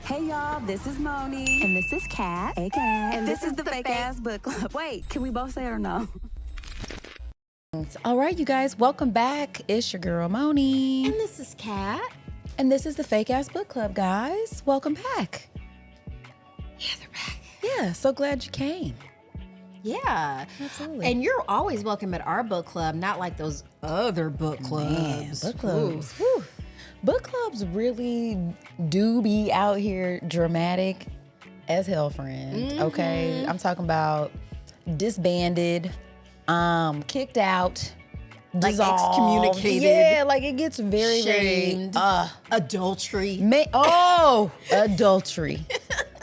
Hey y'all, this is Moni. And this is Kat. Hey Kat. And this is the Fake Ass Book Club. Wait, can we both say it or no? All right, you guys, welcome back. It's your girl Moni. And this is Kat. And this is the Fake Ass Book Club, guys. Welcome back. Yeah, they're back. Yeah, so glad you came. Yeah. Absolutely. And you're always welcome at our book club, not like those other book clubs. Man, book clubs. Whew. Book clubs really do be out here dramatic as hell, friend. Mm-hmm. Okay? I'm talking about disbanded, kicked out, Like dissolved. excommunicated. Yeah, like it gets very, Shamed. very Adultery. adultery.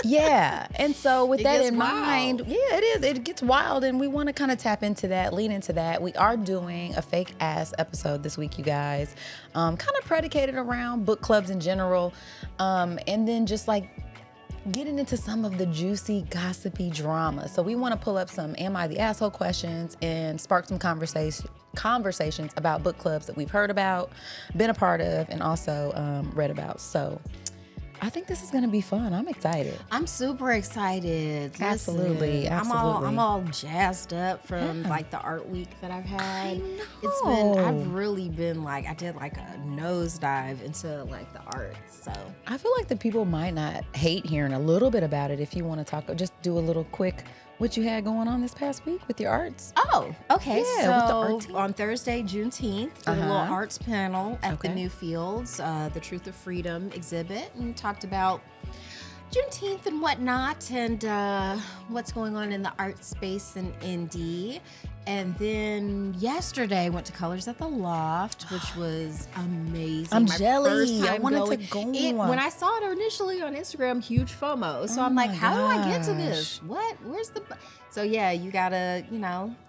Yeah. And so with It that gets in wild. mind, yeah, it is. It gets wild. And we want to kind of tap into that, lean into that. We are doing a fake ass episode this week, you guys. Kind of predicated around book clubs in general. And then just like getting into some of the juicy, gossipy drama. So we want to pull up some Am I the Asshole questions and spark some conversations about book clubs that we've heard about, been a part of, and also read about. So I think this is going to be fun. I'm excited. I'm super excited. Absolutely, Listen, absolutely. I'm all jazzed up from like the art week that I've had. I've really been like, I did like a nosedive into like the arts. So I feel like the people might not hate hearing a little bit about it. If you want to talk, just do a little quick what you had going on this past week with your arts. Oh, okay. Yeah, with the art So team. on Thursday, Juneteenth, did a little arts panel at the Okay. New Fields, the Truth of Freedom exhibit, and talked about Juneteenth and whatnot, and what's going on in the art space in Indy. And then yesterday, went to Colors at the Loft, which was amazing. I'm My jelly. first I time wanted to going. go. When I saw it initially on Instagram, huge FOMO. So Oh I'm like, my how do I get to this? gosh. What? Where's the? So yeah, you gotta,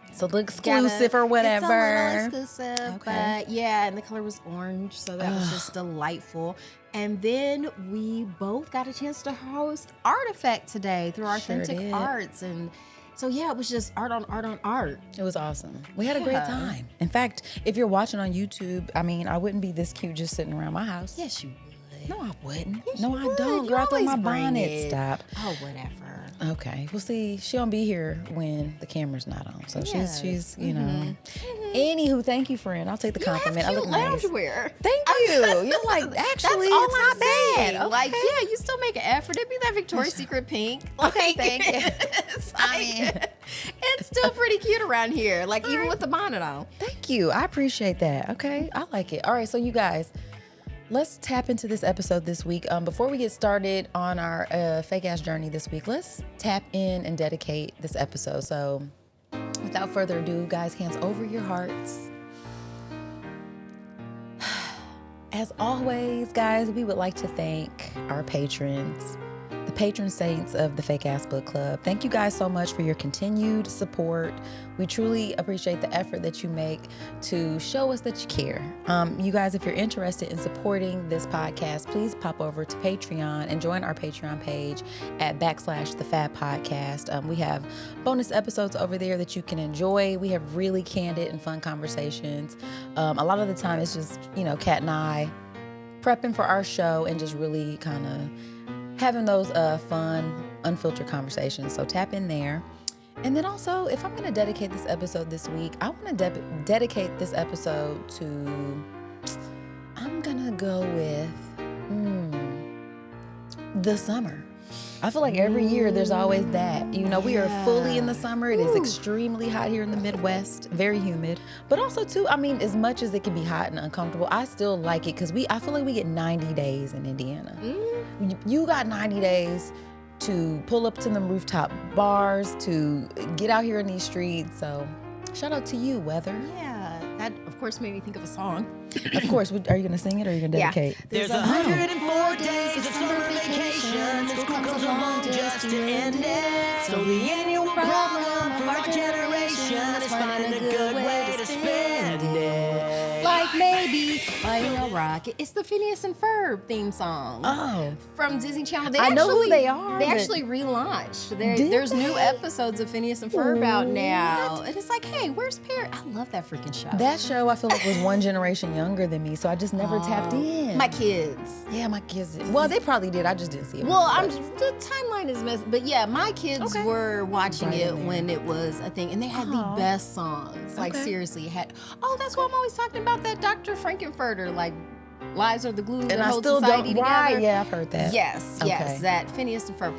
It's a little exclusive or whatever. It's a little exclusive, Okay. but yeah, and the color was orange, so that was just delightful. And then we both got a chance to host Artifact today through Sure Authentic did. Arts, and so yeah, it was just art on art on art. It was awesome. We had a great Yeah. time. In fact, if you're watching on YouTube, I mean, I wouldn't be this cute just sitting around my house. Yes, you would. No, I wouldn't. Yes, No, you I would. don't. You Girl, I throw my always bring bonnet. it. Stop. Oh, whatever. Okay, we'll see. She don't be here when the camera's not on, so Yes. she's you know. Anywho, thank you, friend. I'll take the compliment. I You have look cute nice. loungewear. Thank you. You're like, actually, That's all it's I'm not bad. saying. Okay. Like, yeah, you still make an effort. It'd be that Victoria's Secret pink. Okay, Like, thank you. It's, I mean- like, it's still pretty cute around here. Like, even with the bonnet on. Thank you. I appreciate that. Okay, I like it. All right, so you guys, let's tap into this episode this week. Before we get started on our fake ass journey this week, let's tap in and dedicate this episode. So, without further ado, guys, hands over your hearts. As always, guys, we would like to thank our patrons, the patron saints of the Fake Ass Book Club. Thank you guys so much for your continued support. We truly appreciate the effort that you make to show us that you care. You guys, if you're interested in supporting this podcast, please pop over to Patreon and join our Patreon page at /thefabpodcast. We have bonus episodes over there that you can enjoy. We have really candid and fun conversations. A lot of the time it's just, Kat and I prepping for our show and just really kind of having those fun, unfiltered conversations. So tap in there. And then also, if I'm going to dedicate this episode this week, I want to dedicate this episode to, I'm going to go with the summer. I feel like every year there's always that. We are fully in the summer. It is extremely hot here in the Midwest, very humid. But also, too, as much as it can be hot and uncomfortable, I still like it because I feel like we get 90 days in Indiana. You got 90 days to pull up to the rooftop bars, to get out here in these streets. So shout out to you, weather. Yeah, that, of course, made me think of a song. Of course. Are you going to sing it or are you going to dedicate? There's 104 days of summer vacation. School comes along just to end it. So the annual problem of our generation is finding a good way to spend it. like maybe biting a rock. It's the Phineas and Ferb theme song. Oh. From Disney Channel. I know who they are, They but- actually relaunched. Did There's new they? episodes of Phineas and Ferb out now. And it's like, hey, where's Perry? I love that freaking show. That show I feel like was one generation younger than me, so I just never tapped in. My kids. Yeah, my kids. Well, they probably did. I just didn't see it. Well, the timeline is messed, but yeah, my kids Okay. were watching Right it in there. when it was a thing, and they had the best songs. Like Okay. seriously, that's why I'm always talking about that Dr. Frankenfurter. Like, lies are the glue that and I hold still society don't. together. Right? Yeah, I've heard that. Yes, Okay. that Phineas and Ferb.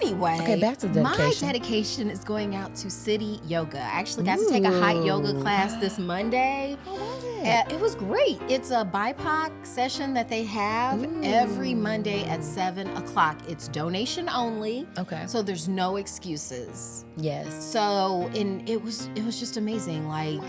Anyway, Okay, back to my dedication. dedication is going out to City Yoga. I actually got to take a hot yoga class this Monday. How was it? It was great. It's a BIPOC session that they have every Monday at 7 o'clock. It's donation only. Okay. So there's no excuses. Yes. So, and it was just amazing. Like,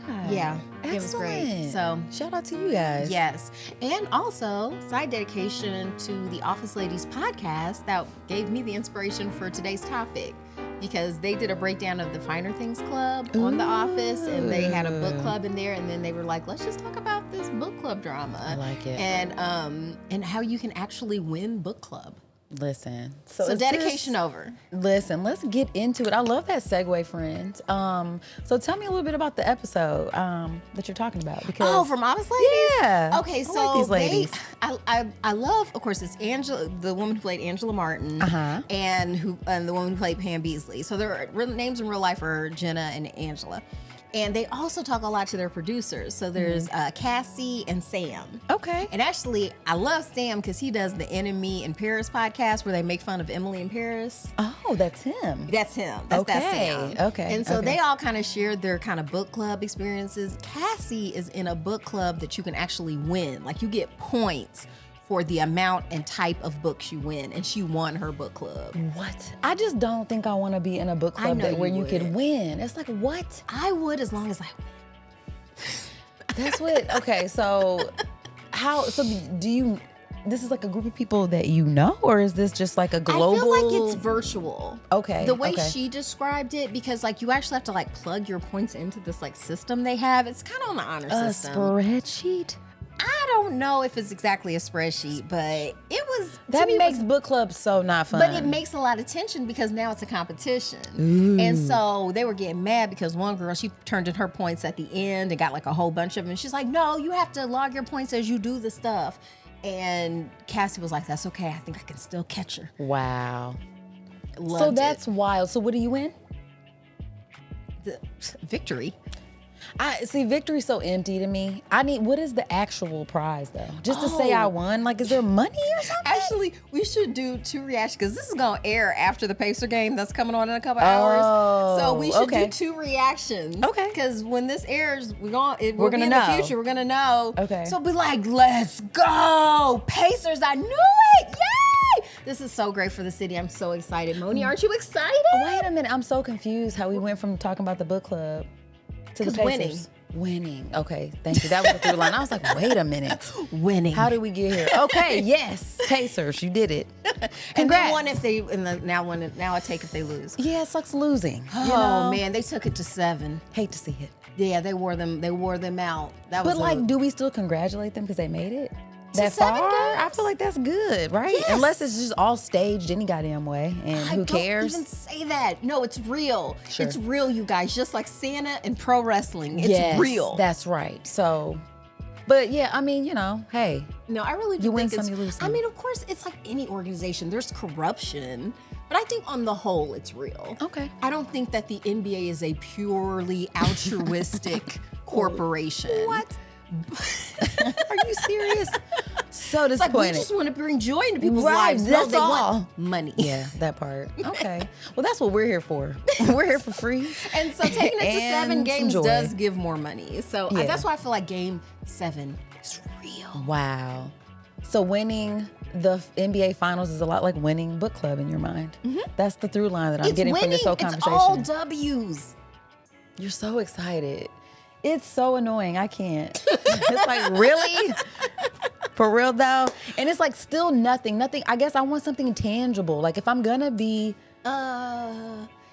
Oh my God. yeah, Excellent. it was great. So, shout out to you guys. yes. And also, side dedication to the Office Ladies podcast that gave me the inspiration for today's topic, because they did a breakdown of the Finer Things Club on The Office, and they had a book club in there, and then they were like, let's just talk about this book club drama. I like it. And how you can actually win book club. Listen. So is dedication this- over. Listen, let's get into it. I love that segue, friend. So tell me a little bit about the episode that you're talking about. Because Oh, from Office Ladies? Yeah. Okay, I so like these ladies. I love, of course, it's Angela, the woman who played Angela Martin, and the woman who played Pam Beasley. So their real names in real life are Jenna and Angela. And they also talk a lot to their producers. So there's Cassie and Sam. Okay. And actually, I love Sam because he does the Enemy in Paris podcast where they make fun of Emily in Paris. Oh, that's him. That's him. That's Okay, Sam. okay, And so okay. they all kind of shared their kind of book club experiences. Cassie is in a book club that you can actually win. Like, you get points for the amount and type of books you win. And she won her book club. What? I just don't think I want to be in a book I club know where you you could would. win. It's like, what? I would, as long as I win. That's what. Okay, so do you? This is like a group of people that you know, or is this just like a global? I feel like it's virtual. Okay. The way okay. she described it, because like you actually have to like plug your points into this like system they have. It's kind of on the honor a system. spreadsheet. I don't know if it's exactly a spreadsheet, but it was to That me, it makes was- book clubs so not fun. but it makes a lot of tension because now it's a competition. And so they were getting mad because one girl, she turned in her points at the end and got like a whole bunch of them. And she's like, no, you have to log your points as you do the stuff. And Cassie was like, that's okay. I think I can still catch her. Wow. Loved So it. that's wild. So what do you win? The victory. I see victory's so empty to me. What is the actual prize though? Just to say Oh. I won? Like, is there money or something? Actually, we should do 2 reactions because this is going to air after the Pacer game that's coming on in a couple Oh, hours. So we should okay. do 2 reactions. Okay. Because when this airs, we're gonna We're be gonna in know. the future. We're gonna know. Okay. So be like, let's go, Pacers! I knew it! Yay! This is so great for the city. I'm so excited. Moni, aren't you excited? Wait a minute. I'm so confused how we went from talking about the book club to the 'Cause Pacers. Winning. Okay, thank you. That was the through line. I was like, wait a minute. Winning. How did we get here? Okay, yes, Pacers, you did it. and Congrats. they won if they now I take if they lose. Yeah, it sucks losing. You Oh know? man, they took it to 7. Hate to see it. Yeah, they wore them out. That was But like, do we still congratulate them because they made it that 7 far? I games. feel like that's good, right? Yes. Unless it's just all staged any goddamn way, and I who cares? Don't even say that. No, it's real. Sure. It's real, you guys. Just like Santa and pro wrestling. It's Yes, real. That's right. So, but yeah, I mean, hey, No, I really do You win think some, it's, you lose some. I mean, of course, it's like any organization. There's corruption, but I think on the whole, it's real. okay. I don't think that the NBA is a purely altruistic corporation. What? Are you serious? So It's like we disappointed. just want to bring joy into people's Right, lives. that's they all. want money. Yeah, that part. Okay. Well, that's what we're here for. We're here for free. And so taking it to And 7 some games joy. does give more money. So Yeah. that's why I feel like game 7 is real. Wow. So winning the NBA Finals is a lot like winning book club in your mind. That's the through line that I'm It's getting winning. from this whole It's conversation. all W's. You're so excited. It's so annoying. I can't. It's like, really? For real though? And it's like still nothing. I guess I want something tangible. Like if I'm gonna be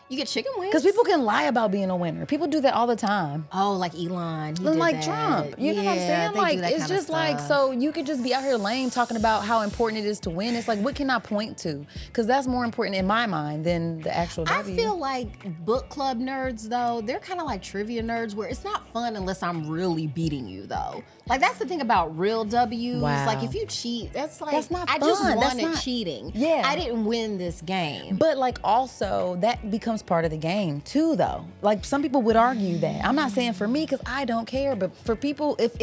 You get chicken wings? Because people can lie about being a winner. People do that all the time. Oh, like Elon. He And did like that. Trump. You know what I'm saying? they Like, do that it's kinda just like, stuff. so you could just be out here lame talking about how important it is to win. It's like, what can I point to? Because that's more important in my mind than the actual I W. feel like book club nerds, though, they're kind of like trivia nerds where it's not fun unless I'm really beating you, though. Like, that's the thing about real W's. Wow. Like, if you cheat, that's like, That's not I just fun. That's wanted not- cheating. Yeah. I didn't win this game. But like also that becomes part of the game too, though. Like some people would argue that. I'm not saying for me because I don't care, but for people, if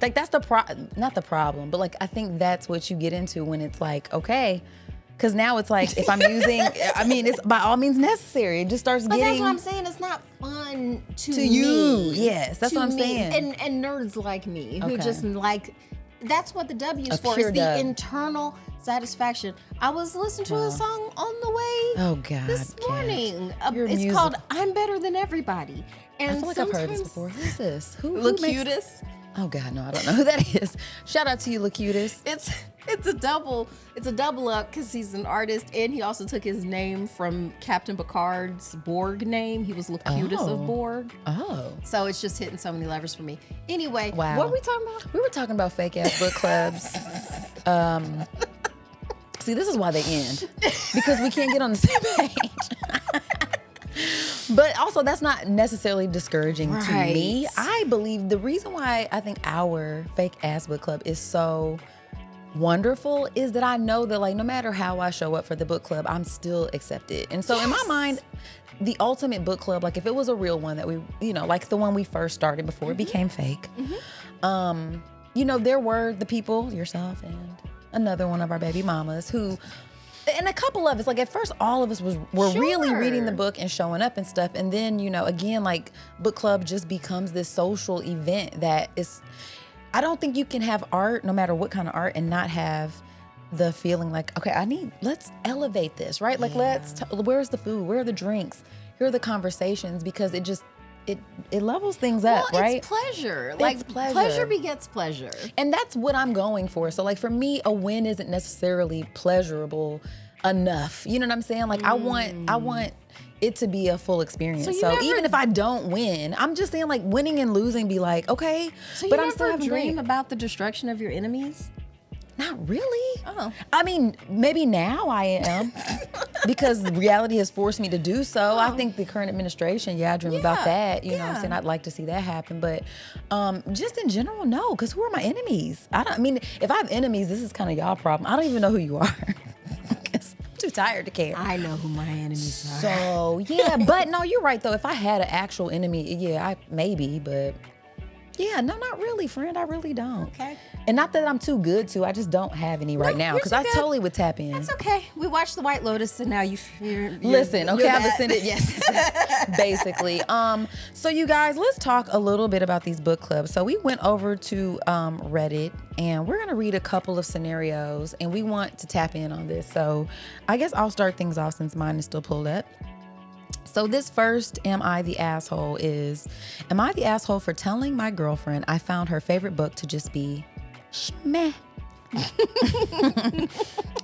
like that's not the problem, but like I think that's what you get into when it's like okay, because now it's like if I'm using, I mean it's by all means necessary. It just starts But getting that's what I'm saying. It's not fun to you. me. Yes, that's to what I'm me. saying. And nerds like me who Okay. just like, that's what the W is A for. pure It's the dub. internal satisfaction. I was listening to a song on the way Oh God, this Kat. morning. Your It's music- called "I'm Better Than Everybody." And I feel like I've heard this sometimes- before. Who's this? Who makes- Locutus. Oh God, no, I don't know who that is. Shout out to you, Locutus. It's a double up because he's an artist and he also took his name from Captain Picard's Borg name. He was Locutus Oh. of Borg. Oh. So it's just hitting so many levers for me. Anyway, Wow. what were we talking about? We were talking about fake ass book clubs. See, this is why they end because we can't get on the same page. But also, that's not necessarily discouraging to me. Right. I believe the reason why I think our fake ass book club is so wonderful is that I know that like no matter how I show up for the book club, I'm still accepted. And so in my Yes. mind, the ultimate book club, like if it was a real one that we, you know, like the one we first started before it became fake, you know, there were the people, yourself and another one of our baby mamas who, and a couple of us, like at first all of us were really Sure. reading the book and showing up and stuff. And then, you know, again, like book club just becomes this social event that is, I don't think you can have art, no matter what kind of art, and not have the feeling like, okay, let's elevate this, right? Like where's the food? Where are the drinks? Here are the conversations, because it just, it levels things up, Well, right? it's pleasure. It's Like pleasure. pleasure begets pleasure. And that's what I'm going for. So like for me, a win isn't necessarily pleasurable enough. You know what I'm saying? Like I want it to be a full experience. So you So never- even if I don't win, I'm just saying like winning and losing be like, okay, So you but I'm still never having dream great. about the destruction of your enemies? Not really. Oh. I mean, maybe now I am because reality has forced me to do so. I think the current administration, I dream about Yeah, that. You know what I'm yeah. saying? I'd like to see that happen. But just in general, no, because who are my enemies? I mean, if I have enemies, this is kind of y'all problem. I don't even know who you are. 'Cause I'm too tired to care. I know who my enemies are. So, yeah, but no, you're right, though. If I had an actual enemy, maybe, but yeah, no, not really, friend. I really don't. Okay. And not that I'm too good to, I just don't have any right now you're because too I good. totally would tap in. It's okay. We watched The White Lotus and now you're Listen, okay, you're I've that. ascended, yes, basically. So you guys, let's talk a little bit about these book clubs. So we went over to Reddit and we're gonna read a couple of scenarios and we want to tap in on this. So I guess I'll start things off since mine is still pulled up. So this first am I the asshole for telling my girlfriend I found her favorite book to just be meh?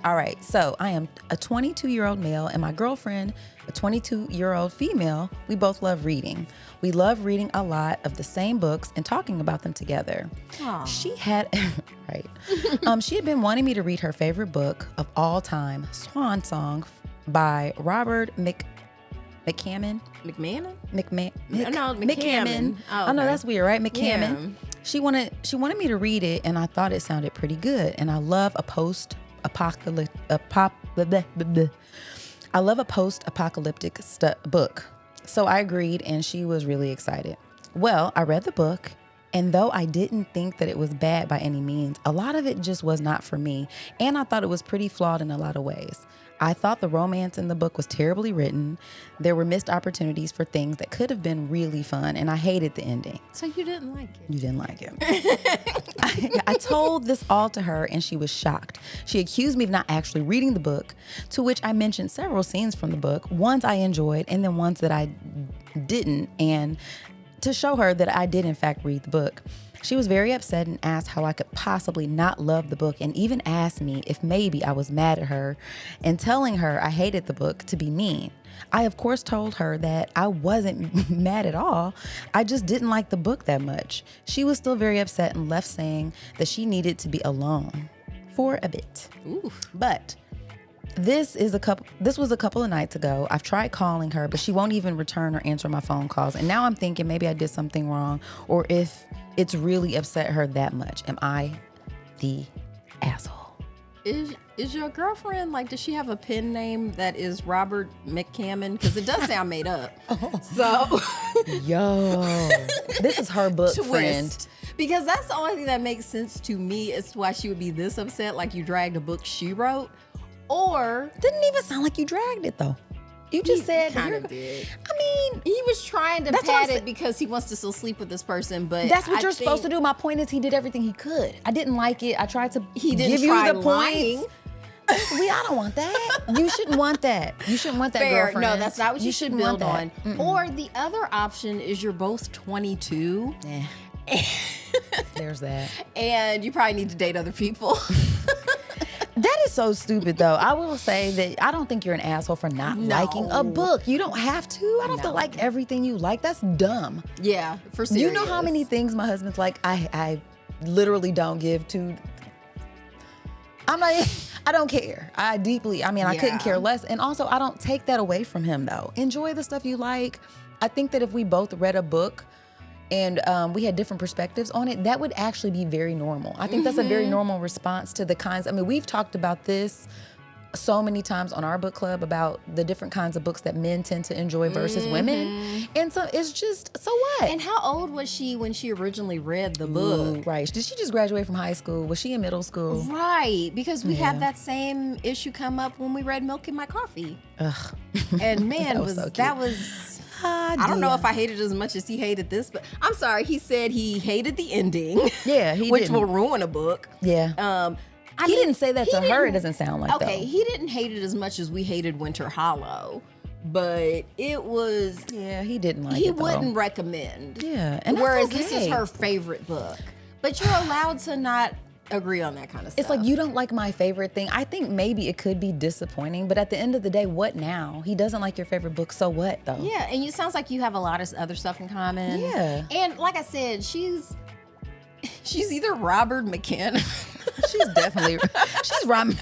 All right, so I am a 22-year-old male and my girlfriend, a 22-year-old female. We both love reading. We love reading a lot of the same books and talking about them together. Aw. She had, right. She had been wanting me to read her favorite book of all time, Swan Song by Robert McCammon. McMahon? McCammon. McCammon. Oh, I know okay. that's weird, right? McCammon. Yeah. She wanted me to read it, and I thought it sounded pretty good. And I love a post-apocalyptic book. So I agreed, and she was really excited. Well, I read the book, and though I didn't think that it was bad by any means, a lot of it just was not for me, and I thought it was pretty flawed in a lot of ways. I thought the romance in the book was terribly written. There were missed opportunities for things that could have been really fun, and I hated the ending. So you didn't like it? You didn't like it. I told this all to her, and she was shocked. She accused me of not actually reading the book, to which I mentioned several scenes from the book, ones I enjoyed and then ones that I didn't, and to show her that I did in fact read the book. She was very upset and asked how I could possibly not love the book, and even asked me if maybe I was mad at her and telling her I hated the book to be mean. I, of course, told her that I wasn't mad at all. I just didn't like the book that much. She was still very upset and left saying that she needed to be alone for a bit. Ooh. But this was a couple of nights ago. I've tried calling her, but she won't even return or answer my phone calls. And now I'm thinking maybe I did something wrong, or if it's really upset her that much. Am I the asshole? Is your girlfriend, like, does she have a pen name that is Robert McCammon? Because it does sound made up. So, Yo, this is her book twist. friend. Because that's the only thing that makes sense to me as to why she would be this upset, like you dragged a book she wrote. Or Didn't even sound like you dragged it though. You just said kind you're- of did. I mean, He was trying to That's what I'm pat it because he wants to still sleep with this person, but that's what I you're think supposed to do. My point is, he did everything he could. I didn't like it. I tried to He didn't give you try the lying. points. I don't want that. You shouldn't want that. You shouldn't want that, Fair. girlfriend. No, that's not what you should shouldn't build want on. that. Or the other option is you're both 22 There's that. and you probably need to date other people. That is so stupid, though. I will say that I don't think you're an asshole for not liking a book. You don't have to. I don't have to like everything you like. That's dumb. Yeah, for Do serious. you know how many things my husband's like? I literally don't give to. I don't care. I couldn't care less. And also, I don't take that away from him, though. Enjoy the stuff you like. I think that if we both read a book and we had different perspectives on it, that would actually be very normal. I think that's a very normal response to the kinds. I mean, we've talked about this so many times on our book club about the different kinds of books that men tend to enjoy versus women. And so it's just, so what? And how old was she when she originally read the book? Ooh, right. Did she just graduate from high school? Was she in middle school? Right, because we had that same issue come up when we read Milk in My Coffee. Ugh. And man, That was so cute. I don't know if I hated it as much as he hated this, but I'm sorry. He said he hated the ending. Yeah, he which didn't. will ruin a book. Yeah. He didn't say that to her. It doesn't sound like okay. though. He didn't hate it as much as we hated Winter Hollow, but it was. Yeah, he didn't like He it though. wouldn't recommend. Yeah, and that's whereas okay. this is her favorite book, but you're allowed to not agree on that kind of stuff. It's like, you don't like my favorite thing. I think maybe it could be disappointing, but at the end of the day, what now? He doesn't like your favorite book, so what though? Yeah, and it sounds like you have a lot of other stuff in common. Yeah. And like I said, she's either Robert McCann She's definitely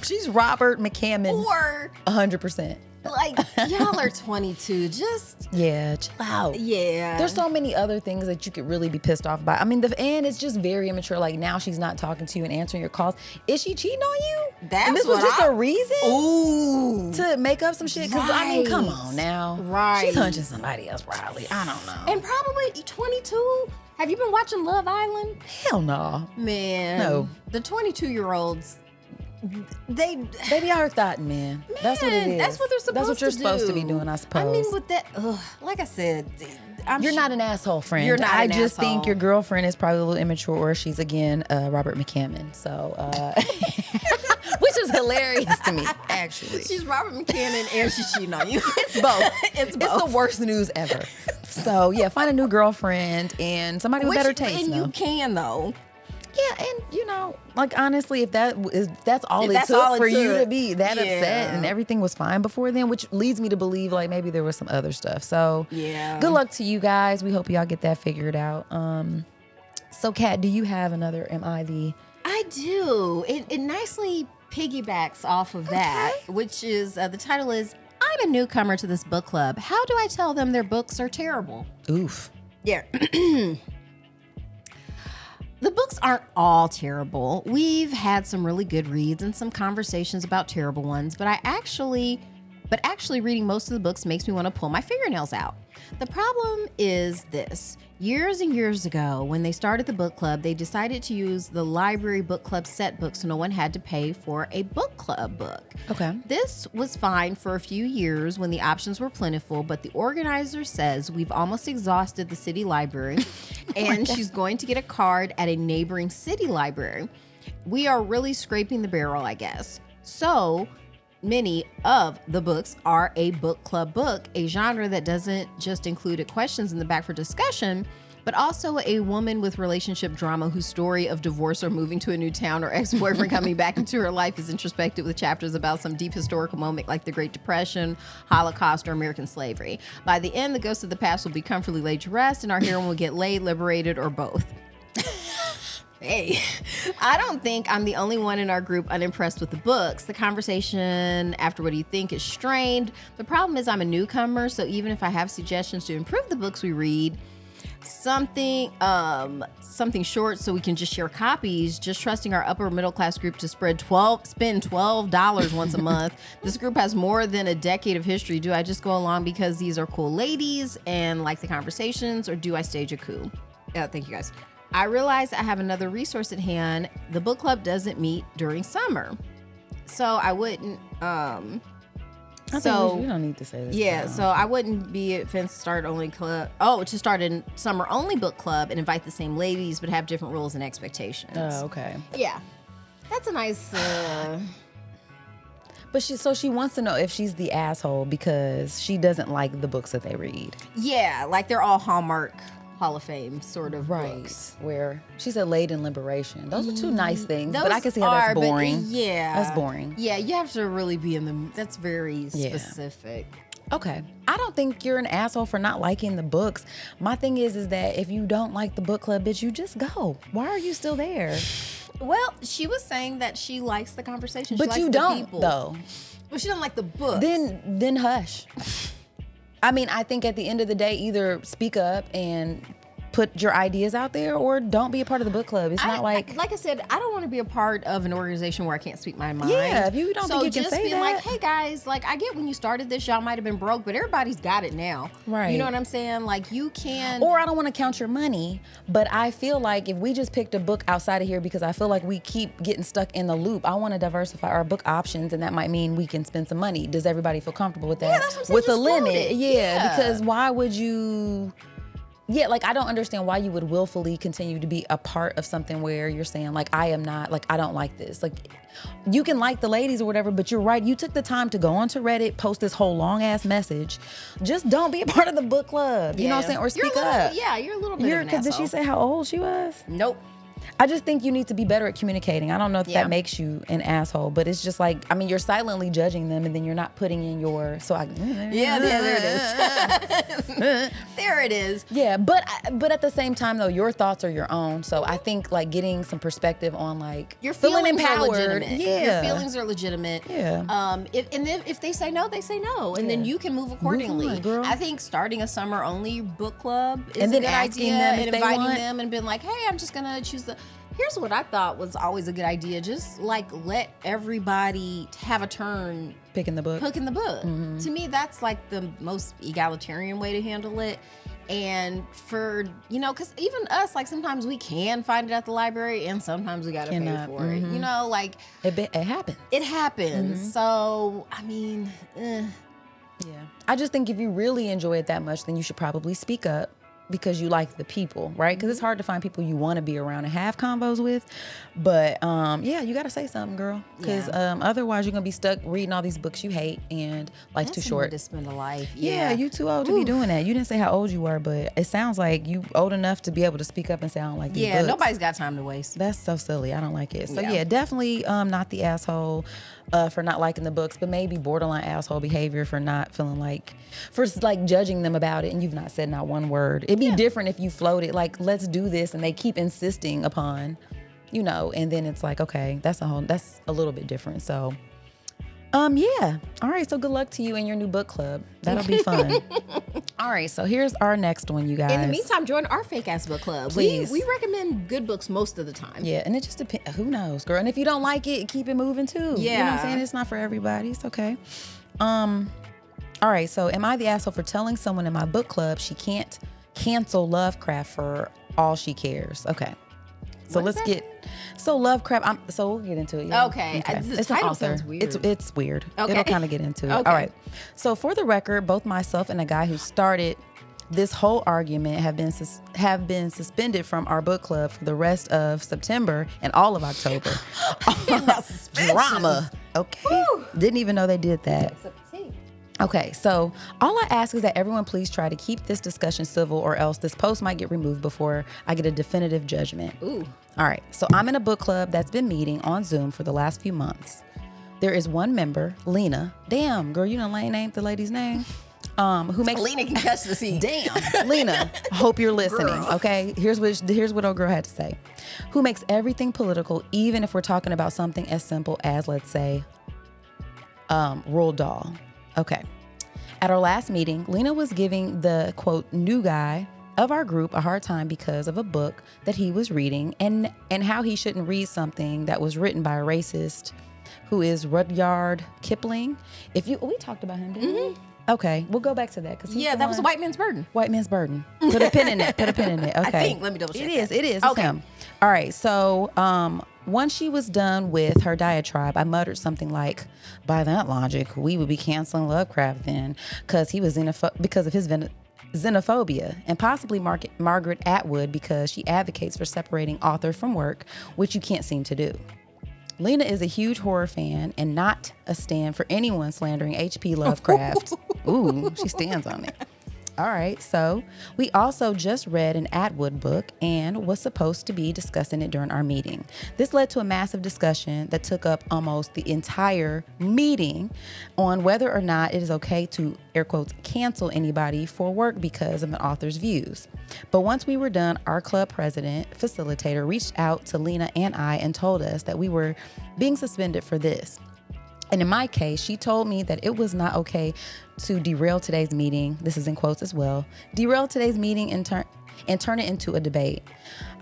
she's Robert McCammon or 100%. like y'all are 22. Just Yeah, chill out. yeah. There's so many other things that you could really be pissed off about. I mean, and it's just very immature. Like, now she's not talking to you and answering your calls. Is she cheating on you? That's and this was what just I- a reason Ooh. to make up some shit? Because, I mean, come Right. on now. Right. She's hunching somebody else, probably. I don't know. And probably 22. Have you been watching Love Island? Hell no. Man. No. The 22-year-olds, they Baby, I thought, man. That's what it is. That's what they're supposed to do. That's what you're supposed to be doing, I suppose. I mean, with that, like I said, You're not an asshole, friend. You're not I an just asshole. think your girlfriend is probably a little immature, or she's, again, Robert McCammon. So, which is hilarious to me, actually. She's Robert McCann and she's cheating on you. It's both. It's It's both. the worst news ever. So, yeah, find a new girlfriend and somebody with better taste. And though. you can, though. Yeah, and like, honestly, if that's all If it that's took all it for you took, to be that upset yeah. and everything was fine before then, which leads me to believe like maybe there was some other stuff. So Yeah. good luck to you guys. We hope y'all get that figured out. So Kat, do you have another Am I the? I do. It nicely piggybacks off of that, which is the title is I'm a newcomer to this book club. How do I tell them their books are terrible? Oof. Yeah. The books aren't all terrible. We've had some really good reads and some conversations about terrible ones, but actually reading most of the books makes me want to pull my fingernails out. The problem is this. Years and years ago, when they started the book club, they decided to use the library book club set book so no one had to pay for a book club book. Okay. This was fine for a few years when the options were plentiful, but the organizer says we've almost exhausted the city library and she's going to get a card at a neighboring city library. We are really scraping the barrel, I guess. So many of the books are a book club book, a genre that doesn't just include questions in the back for discussion, but also a woman with relationship drama whose story of divorce or moving to a new town or ex-boyfriend coming back into her life is introspective with chapters about some deep historical moment like the Great Depression, Holocaust, or American slavery. By the end, the ghosts of the past will be comfortably laid to rest, and our heroine will get laid, liberated, or both. Hey, I don't think I'm the only one in our group unimpressed with the books. The conversation after what do you think is strained. The problem is I'm a newcomer, so even if I have suggestions to improve the books we read, something short so we can just share copies, just trusting our upper middle class group to spend $12 once a month. This group has more than a decade of history. Do I just go along because these are cool ladies and like the conversations, or do I stage a coup? Thank you guys. I realize I have another resource at hand. The book club doesn't meet during summer, so I wouldn't. I think we don't need to say this. Yeah, now. so I wouldn't be at Fence Start Only Club. Oh, to start a summer only book club and invite the same ladies, but have different rules and expectations. Oh, okay. Yeah, that's a nice. But she wants to know if she's the asshole because she doesn't like the books that they read. Yeah, like they're all Hallmark Hall of Fame sort of books. Where she said laid in liberation. Those are two nice things, Those but I can see how that's but boring. yeah. That's boring. Yeah, you have to really be in the, that's very specific. Okay. I don't think you're an asshole for not liking the books. My thing is that if you don't like the book club, bitch, you just go. Why are you still there? Well, she was saying that she likes the conversation. But she you likes don't, the people. though. But she doesn't like the books. Then hush. I mean, I think at the end of the day, either speak up and put your ideas out there, or don't be a part of the book club. It's not like I said, I don't want to be a part of an organization where I can't speak my mind. Yeah, if you don't think you can just say being that. like, hey guys, like I get when you started this, y'all might have been broke, but everybody's got it now. Right. You know what I'm saying? Like you can. Or I don't want to count your money, but I feel like if we just picked a book outside of here because I feel like we keep getting stuck in the loop, I want to diversify our book options, and that might mean we can spend some money. Does everybody feel comfortable with that? Yeah, that's what I'm saying, with a just float limit. it. Yeah, because why would you? Yeah, like I don't understand why you would willfully continue to be a part of something where you're saying like I am not, like I don't like this. Like you can like the ladies or whatever, but you're right. You took the time to go onto Reddit, post this whole long ass message. Just don't be a part of the book club. You know what I'm saying? Or speak up. Yeah, you're a little bit of an Because did asshole. she say how old she was? Nope. I just think you need to be better at communicating. I don't know if Yeah. that makes you an asshole, but it's just like, I mean, you're silently judging them and then you're not putting in your, Yeah, there it is. There it is. Yeah, but at the same time though, your thoughts are your own. So I think like getting some perspective on like Your feeling feelings are empowered. legitimate. Yeah. Your feelings are legitimate. Yeah. If they say no, they say no, and then you can move accordingly. on, girl. I think starting a summer only book club is And then a good asking idea, them if and they inviting want- them and being like, hey, I'm just gonna choose the. Here's what I thought was always a good idea. Just like let everybody have a turn Picking the book. picking the book. To me, that's like the most egalitarian way to handle it. And for, because even us, like sometimes we can find it at the library and sometimes we gotta Cannot. pay for it. Like It happens. it happens. So, I mean, Yeah. I just think if you really enjoy it that much, then you should probably speak up because you like the people, right? Because it's hard to find people you want to be around and have combos with. But yeah, you got to say something, girl. Because otherwise you're going to be stuck reading all these books you hate and life's too short. to spend a life. Yeah, you too old to be doing that. You didn't say how old you were, but it sounds like you old enough to be able to speak up and say, I don't like these books. Nobody's got time to waste. That's so silly. I don't like it. So Yeah. yeah, definitely not the asshole for not liking the books, but maybe borderline asshole behavior for not feeling like, for like judging them about it and you've not said not one word. It'd be different if you floated like, let's do this, and they keep insisting upon, and then it's like, okay, that's a little bit different. So yeah. All right. So good luck to you and your new book club. That'll be fun. All right. So here's our next one, you guys. In the meantime, join our fake ass book club. Please. We recommend good books most of the time. Yeah, and it just depends. Who knows, girl? And if you don't like it, keep it moving too. You know what I'm Yeah. saying? It's not for everybody. It's okay. All right. So, am I the asshole for telling someone in my book club she can't cancel Lovecraft for all she cares? Okay. So What let's is get. So Lovecraft. So we'll get into it. Yeah. Okay. The It's an title author. sounds weird. It's weird. Okay. It'll kind of get into it. Okay. All right. So for the record, both myself and a guy who started this whole argument have been suspended from our book club for the rest of September and all of October. Drama. Okay. Didn't even know they did that. Okay, so all I ask is that everyone please try to keep this discussion civil, or else this post might get removed before I get a definitive judgment. Ooh. All right, so I'm in a book club that's been meeting on Zoom for the last few months. There is one member, Lena. Damn, girl, you done named the lady's name. Who makes Lena can catch the seat. Damn, Lena. Hope you're listening. Girl. Okay, here's what old girl had to say. Who makes everything political, even if we're talking about something as simple as, let's say, Roald Dahl. Okay. At our last meeting, Lena was giving the quote new guy of our group a hard time because of a book that he was reading and how he shouldn't read something that was written by a racist who is Rudyard Kipling. We talked about him, didn't we? Okay, we'll go back to that because Yeah, that was a white man's burden. White man's burden. Put a pin in it. Okay. I think. Let me double check. It is. It's Okay. him. All right. So once she was done with her diatribe, I muttered something like, "By that logic, we would be canceling Lovecraft then, because he was because of his xenophobia, and possibly Margaret Atwood because she advocates for separating author from work, which you can't seem to do." Lena is a huge horror fan and not a stan for anyone slandering H.P. Lovecraft. Ooh, she stands on it. All right, so we also just read an Atwood book and was supposed to be discussing it during our meeting. This led to a massive discussion that took up almost the entire meeting on whether or not it is okay to, air quotes, cancel anybody for work because of an author's views. But once we were done, our club facilitator reached out to Lena and I and told us that we were being suspended for this. And in my case, she told me that it was not okay to derail today's meeting. This is in quotes as well. Derail today's meeting and turn it into a debate.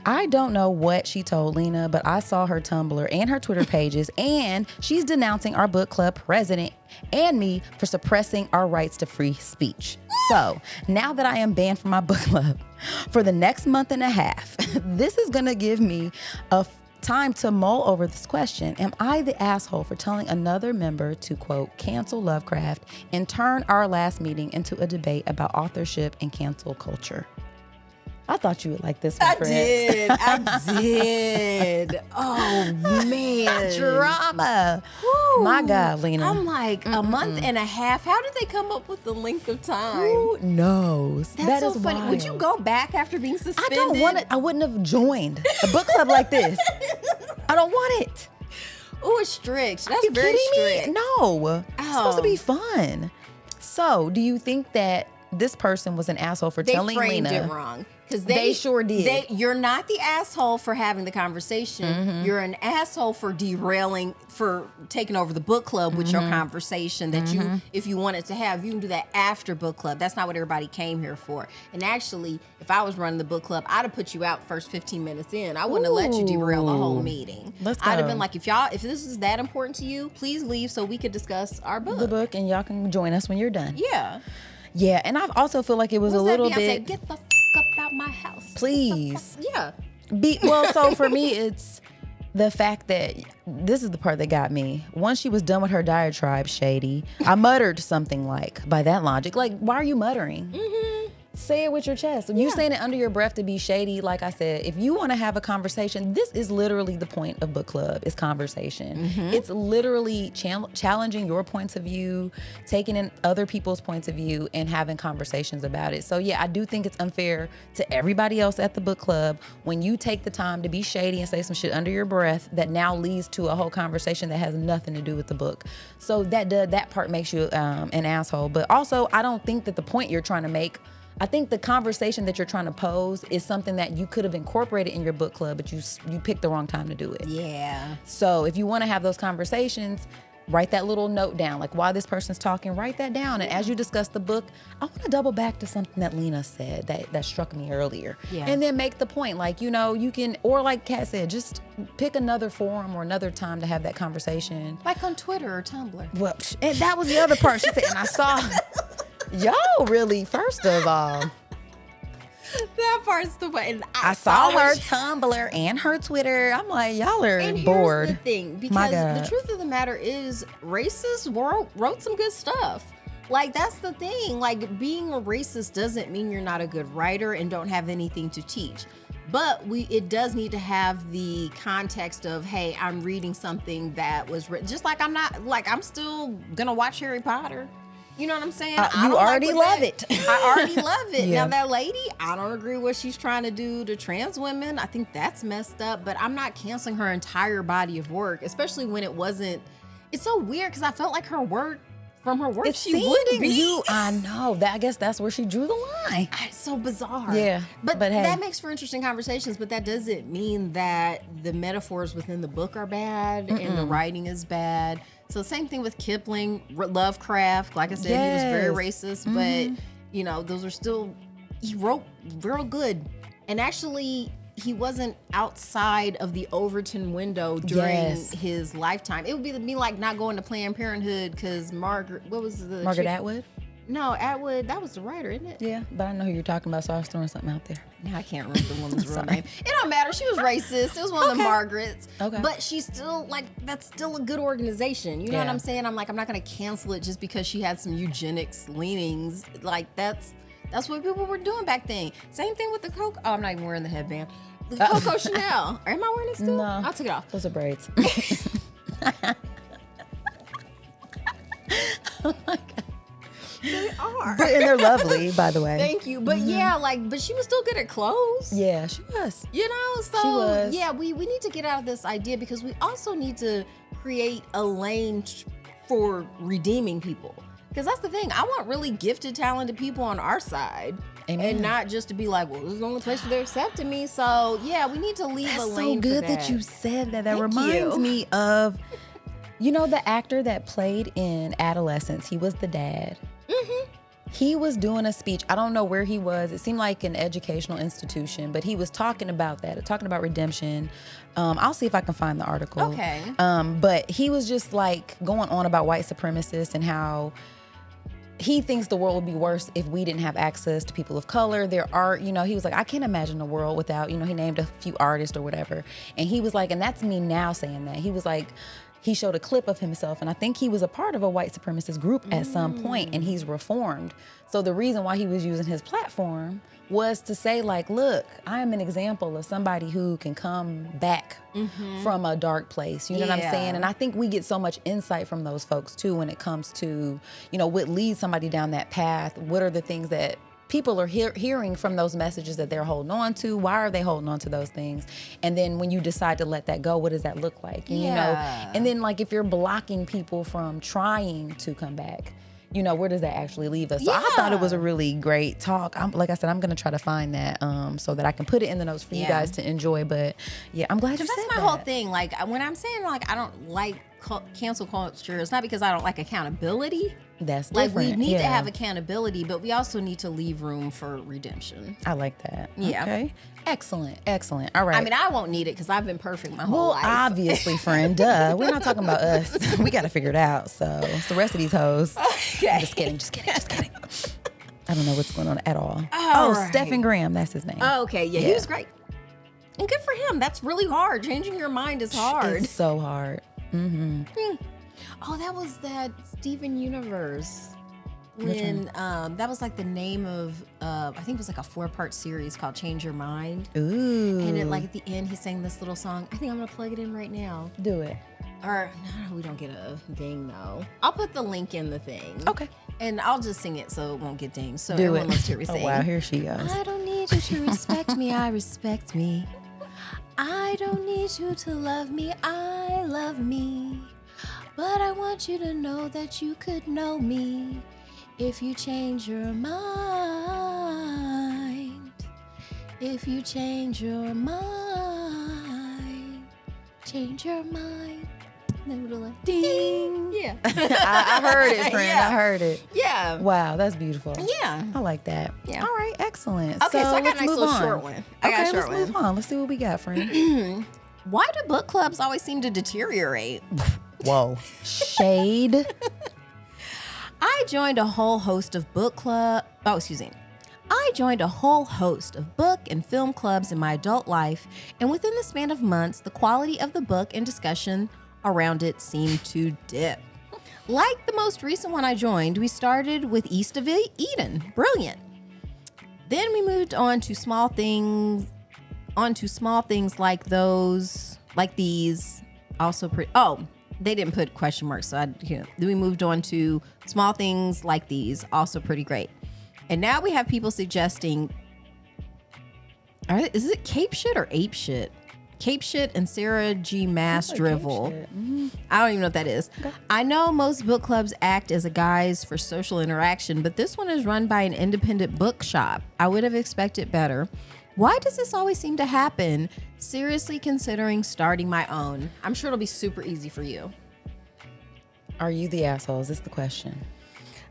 I don't know what she told Lena, but I saw her Tumblr and her Twitter pages, and she's denouncing our book club president and me for suppressing our rights to free speech. So now that I am banned from my book club for the next month and a half, this is going to give me a time to mull over this question. Am I the asshole for telling another member to, quote, cancel Lovecraft and turn our last meeting into a debate about authorship and cancel culture? I thought you would like this one, I Fred. did. Oh, man. Drama. Woo. My God, Lena. I'm like, a month and a half. How did they come up with the length of time? Who knows? That's That so is funny. wild. Would you go back after being suspended? I wouldn't have joined a book club like this. I don't want it. Oh, it's strict. That's You very kidding strict. me? No. It's supposed to be fun. So, do you think that this person was an asshole for They telling framed Lena? it wrong. Because They sure did. You're not the asshole for having the conversation. Mm-hmm. You're an asshole for derailing, for taking over the book club with Mm-hmm. your conversation that you, if you wanted to have, you can do that after book club. That's not what everybody came here for. And actually, if I was running the book club, I'd have put you out first 15 minutes in. I wouldn't have let you derail the whole meeting. Let's I'd have go. been like, if this is that important to you, please leave so we could discuss our book. The book, and y'all can join us when you're done. Yeah. Yeah, and I also feel like it was What's a that little Beyonce? bit. Get the f*** up out my house. Please. Yeah. So for me, it's the fact that this is the part that got me. Once she was done with her diatribe, shady, I muttered something like, by that logic, like, why are you muttering? Say it with your chest. You saying it under your breath to be shady. Like I said, if you want to have a conversation, this is literally the point of book club, is conversation. It's literally challenging your points of view, taking in other people's points of view, and having conversations about it. So yeah, I do think it's unfair to everybody else at the book club when you take the time to be shady and say some shit under your breath that now leads to a whole conversation that has nothing to do with the book. So that part makes you an asshole. But also, I don't think that the point you're trying to make, I think the conversation that you're trying to pose is something that you could have incorporated in your book club, but you picked the wrong time to do it. Yeah. So if you want to have those conversations, write that little note down. Like, while this person's talking, write that down. And as you discuss the book, I want to double back to something that Lena said that struck me earlier. Yeah. And then make the point. Like, you can, or like Kat said, just pick another forum or another time to have that conversation. Like on Twitter or Tumblr. Well, and that was the other part. She said, and I saw... Y'all really, first of all, That part's the way. And I saw her Tumblr and her Twitter. I'm like, y'all are and bored. Here's the thing, My because God. the truth of the matter is, racists wrote some good stuff. Like, that's the thing. Like, being a racist doesn't mean you're not a good writer and don't have anything to teach. But it does need to have the context of, hey, I'm reading something that was written. Just like I'm still gonna watch Harry Potter. You know what I'm saying? You already love it. I already love it. Yeah. Now that lady, I don't agree with what she's trying to do to trans women. I think that's messed up, but I'm not canceling her entire body of work, especially when it wasn't. It's so weird because I felt like from her work, she wouldn't be. I know. I guess that's where she drew the line. It's so bizarre. Yeah, But hey. that makes for interesting conversations, but that doesn't mean that the metaphors within the book are bad and the writing is bad. So same thing with Kipling, Lovecraft. Like I said, he was very racist, but you know, those are still, he wrote real good. And actually, he wasn't outside of the Overton window during his lifetime. It would be me like not going to Planned Parenthood because Margaret Atwood? No, Atwood, that was the writer, isn't it? Yeah, but I know who you're talking about, so I was throwing something out there. Now I can't remember the woman's real name. It don't matter. She was racist. It was one of the Margarets. Okay. But she's still like, that's still a good organization. You know what I'm saying? I'm like, I'm not gonna cancel it just because she had some eugenics leanings. Like that's what people were doing back then. Same thing with the Coco. Oh, I'm not even wearing the headband. The Coco Chanel. Am I wearing it still? No. I'll take it off. Those are braids. Oh my God. They are. And they're lovely, by the way. Thank you. But yeah, but she was still good at clothes. Yeah, she was. You know, so she was. Yeah, we need to get out of this idea because we also need to create a lane for redeeming people. Because that's the thing. I want really gifted, talented people on our side. Amen. And not just to be like, well, this is the only place where they're accepting me. So yeah, we need to leave a lane for that. That's so good that you said that. That Thank reminds you. me of, you know, the actor that played in Adolescence. He was the dad. He was doing a speech. I don't know where he was. It seemed like an educational institution, but he was talking about that, talking about redemption. I'll see if I can find the article. Okay. But he was just like going on about white supremacists and how he thinks the world would be worse if we didn't have access to people of color. There are, you know, he was like, I can't imagine a world without, you know, he named a few artists or whatever. And he was like, and that's me now saying that. He was like, he showed a clip of himself, and I think he was a part of a white supremacist group at some point, and he's reformed. So the reason why he was using his platform was to say, like, look, I am an example of somebody who can come back from a dark place. You know what I'm saying? And I think we get so much insight from those folks, too, when it comes to, you know, what leads somebody down that path. What are the things that people are hearing from those messages that they're holding on to? Why are they holding on to those things? And then when you decide to let that go, what does that look like? And, you know, and then like if you're blocking people from trying to come back, you know, where does that actually leave us? So I thought it was a really great talk. Like I said, I'm going to try to find that so that I can put it in the notes for you guys to enjoy. But yeah, I'm glad you said that. That's my whole thing. Like when I'm saying like I don't like cancel culture, it's not because I don't like accountability. That's like different. we need to have accountability, but we also need to leave room for redemption. I like that. Yeah. Okay. Excellent. All right. I mean, I won't need it because I've been perfect my whole life. Obviously, friend. Duh. We're not talking about us. We got to figure it out. So it's the rest of these hoes. Okay. I'm just kidding. I don't know what's going on at all. Right. Stephen Graham. That's his name. Oh, okay. Yeah, he was great. And good for him. That's really hard. Changing your mind is hard. It's so hard. Oh, that was that Steven Universe. When that was like the name of I think it was like a 4-part series called Change Your Mind. Ooh. And it, like at the end he sang this little song. I think I'm gonna plug it in right now. Do it. Or no, we don't get a ding though. I'll put the link in the thing. Okay. And I'll just sing it so it won't get dinged. So Do everyone it. loves to hear me sing. Oh wow, here she goes. I don't need you to respect me, I respect me. I don't need you to love me, I love me. But I want you to know that you could know me if you change your mind. If you change your mind. Change your mind. And then we'll like ding. Yeah. I heard it, friend. Yeah. I heard it. Yeah. Wow, that's beautiful. Yeah. I like that. Yeah. All right, excellent. Okay, so I got let's a nice move little on. short one. Let's move on. Let's see what we got, friend. Why do book clubs always seem to deteriorate? Whoa. Shade. I joined a whole host of I joined a whole host of book and film clubs in my adult life, and within the span of months, the quality of the book and discussion around it seemed to dip. Like the most recent one I joined, we started with East of Eden. Brilliant. Then we moved on to small things like these. Also they didn't put question marks. So then we moved on to small things like these, also pretty great. And now we have people suggesting, is it Cape Shit or Ape Shit? Cape Shit and Sarah G. Mass Drivel. I don't even know what that is. Okay. I know most book clubs act as a guise for social interaction, but this one is run by an independent bookshop. I would have expected better. Why does this always seem to happen? Seriously considering starting my own. I'm sure it'll be super easy for you. Are you the asshole? Is this the question?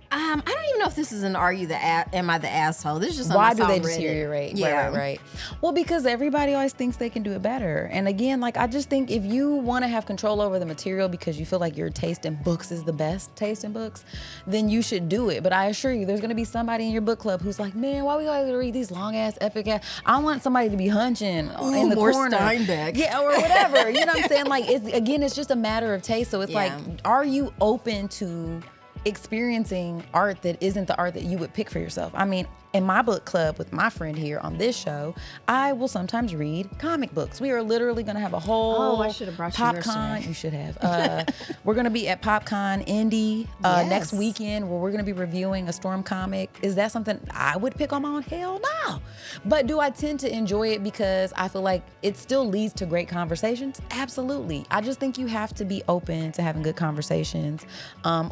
I don't even know if this is an am I the asshole? This is just why do they deteriorate? Yeah. Right. Well, because everybody always thinks they can do it better. And again, like, I just think if you want to have control over the material because you feel like your taste in books is the best taste in books, then you should do it. But I assure you, there's going to be somebody in your book club who's like, man, why we always read these long ass epic ass? I want somebody to be hunching in the corner. Steinbeck. Yeah, or whatever. You know what I'm saying? Like, it's just a matter of taste. So it's like, are you open to experiencing art that isn't the art that you would pick for yourself? I mean, in my book club with my friend here on this show, I will sometimes read comic books. We are literally going to have a whole I should have brought you yours PopCon. today. You should have. We're going to be at PopCon Indy next weekend, where we're going to be reviewing a Storm comic. Is that something I would pick on my own? Hell no. But do I tend to enjoy it because I feel like it still leads to great conversations? Absolutely. I just think you have to be open to having good conversations,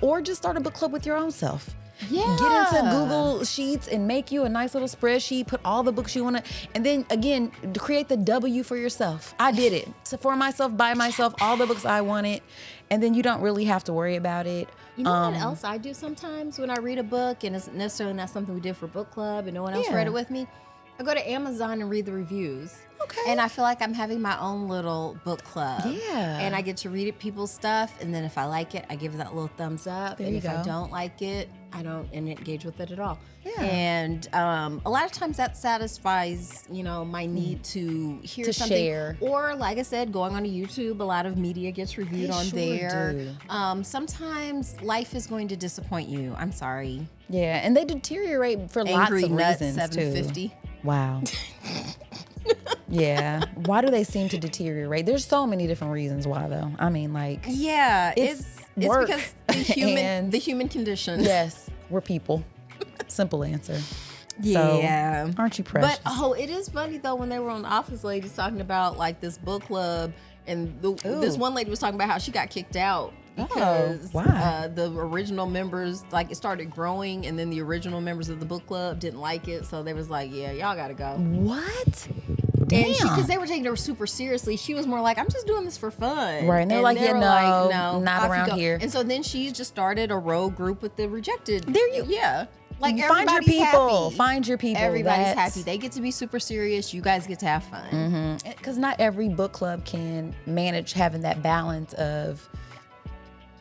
or just start a book club with your own self. Yeah. Get into Google Sheets and make you a nice little spreadsheet, put all the books you want to, and then again, create the W for yourself. I did it. So for myself, by myself, all the books I wanted, and then you don't really have to worry about it. You know what else I do sometimes when I read a book and it's necessarily not something we did for book club and no one else read it with me? I go to Amazon and read the reviews. Okay. And I feel like I'm having my own little book club. Yeah. And I get to read people's stuff, and then if I like it, I give it that little thumbs up. There and you if go. I don't like it, I don't engage with it at all. Yeah. And a lot of times that satisfies, my need to hear To something. share. Or like I said, going on to YouTube, a lot of media gets reviewed on sure there. do. Sometimes life is going to disappoint you. I'm sorry. Yeah, and they deteriorate for lots Angry of Nuts reasons 750. too. Wow. Yeah. Why do they seem to deteriorate? There's so many different reasons why, though. I mean, like, Yeah, It's it's work. because And- the human condition. yes, we're people. Simple answer. Yeah. So, aren't you precious? But it is funny though when they were on The Office Ladies talking about like this book club, and this one lady was talking about how she got kicked out because why? The original members, like, it started growing, and then the original members of the book club didn't like it, so they was like, yeah, y'all gotta go. What? Damn. And because they were taking her super seriously, she was more like, I'm just doing this for fun. Right, and they're like, yeah, no, not off you around go. here. And so then she just started a rogue group with the rejected. There you- Yeah. Like, find your everybody's people. happy. Find your people. Everybody's That's- happy. They get to be super serious. You guys get to have fun. Because not every book club can manage having that balance of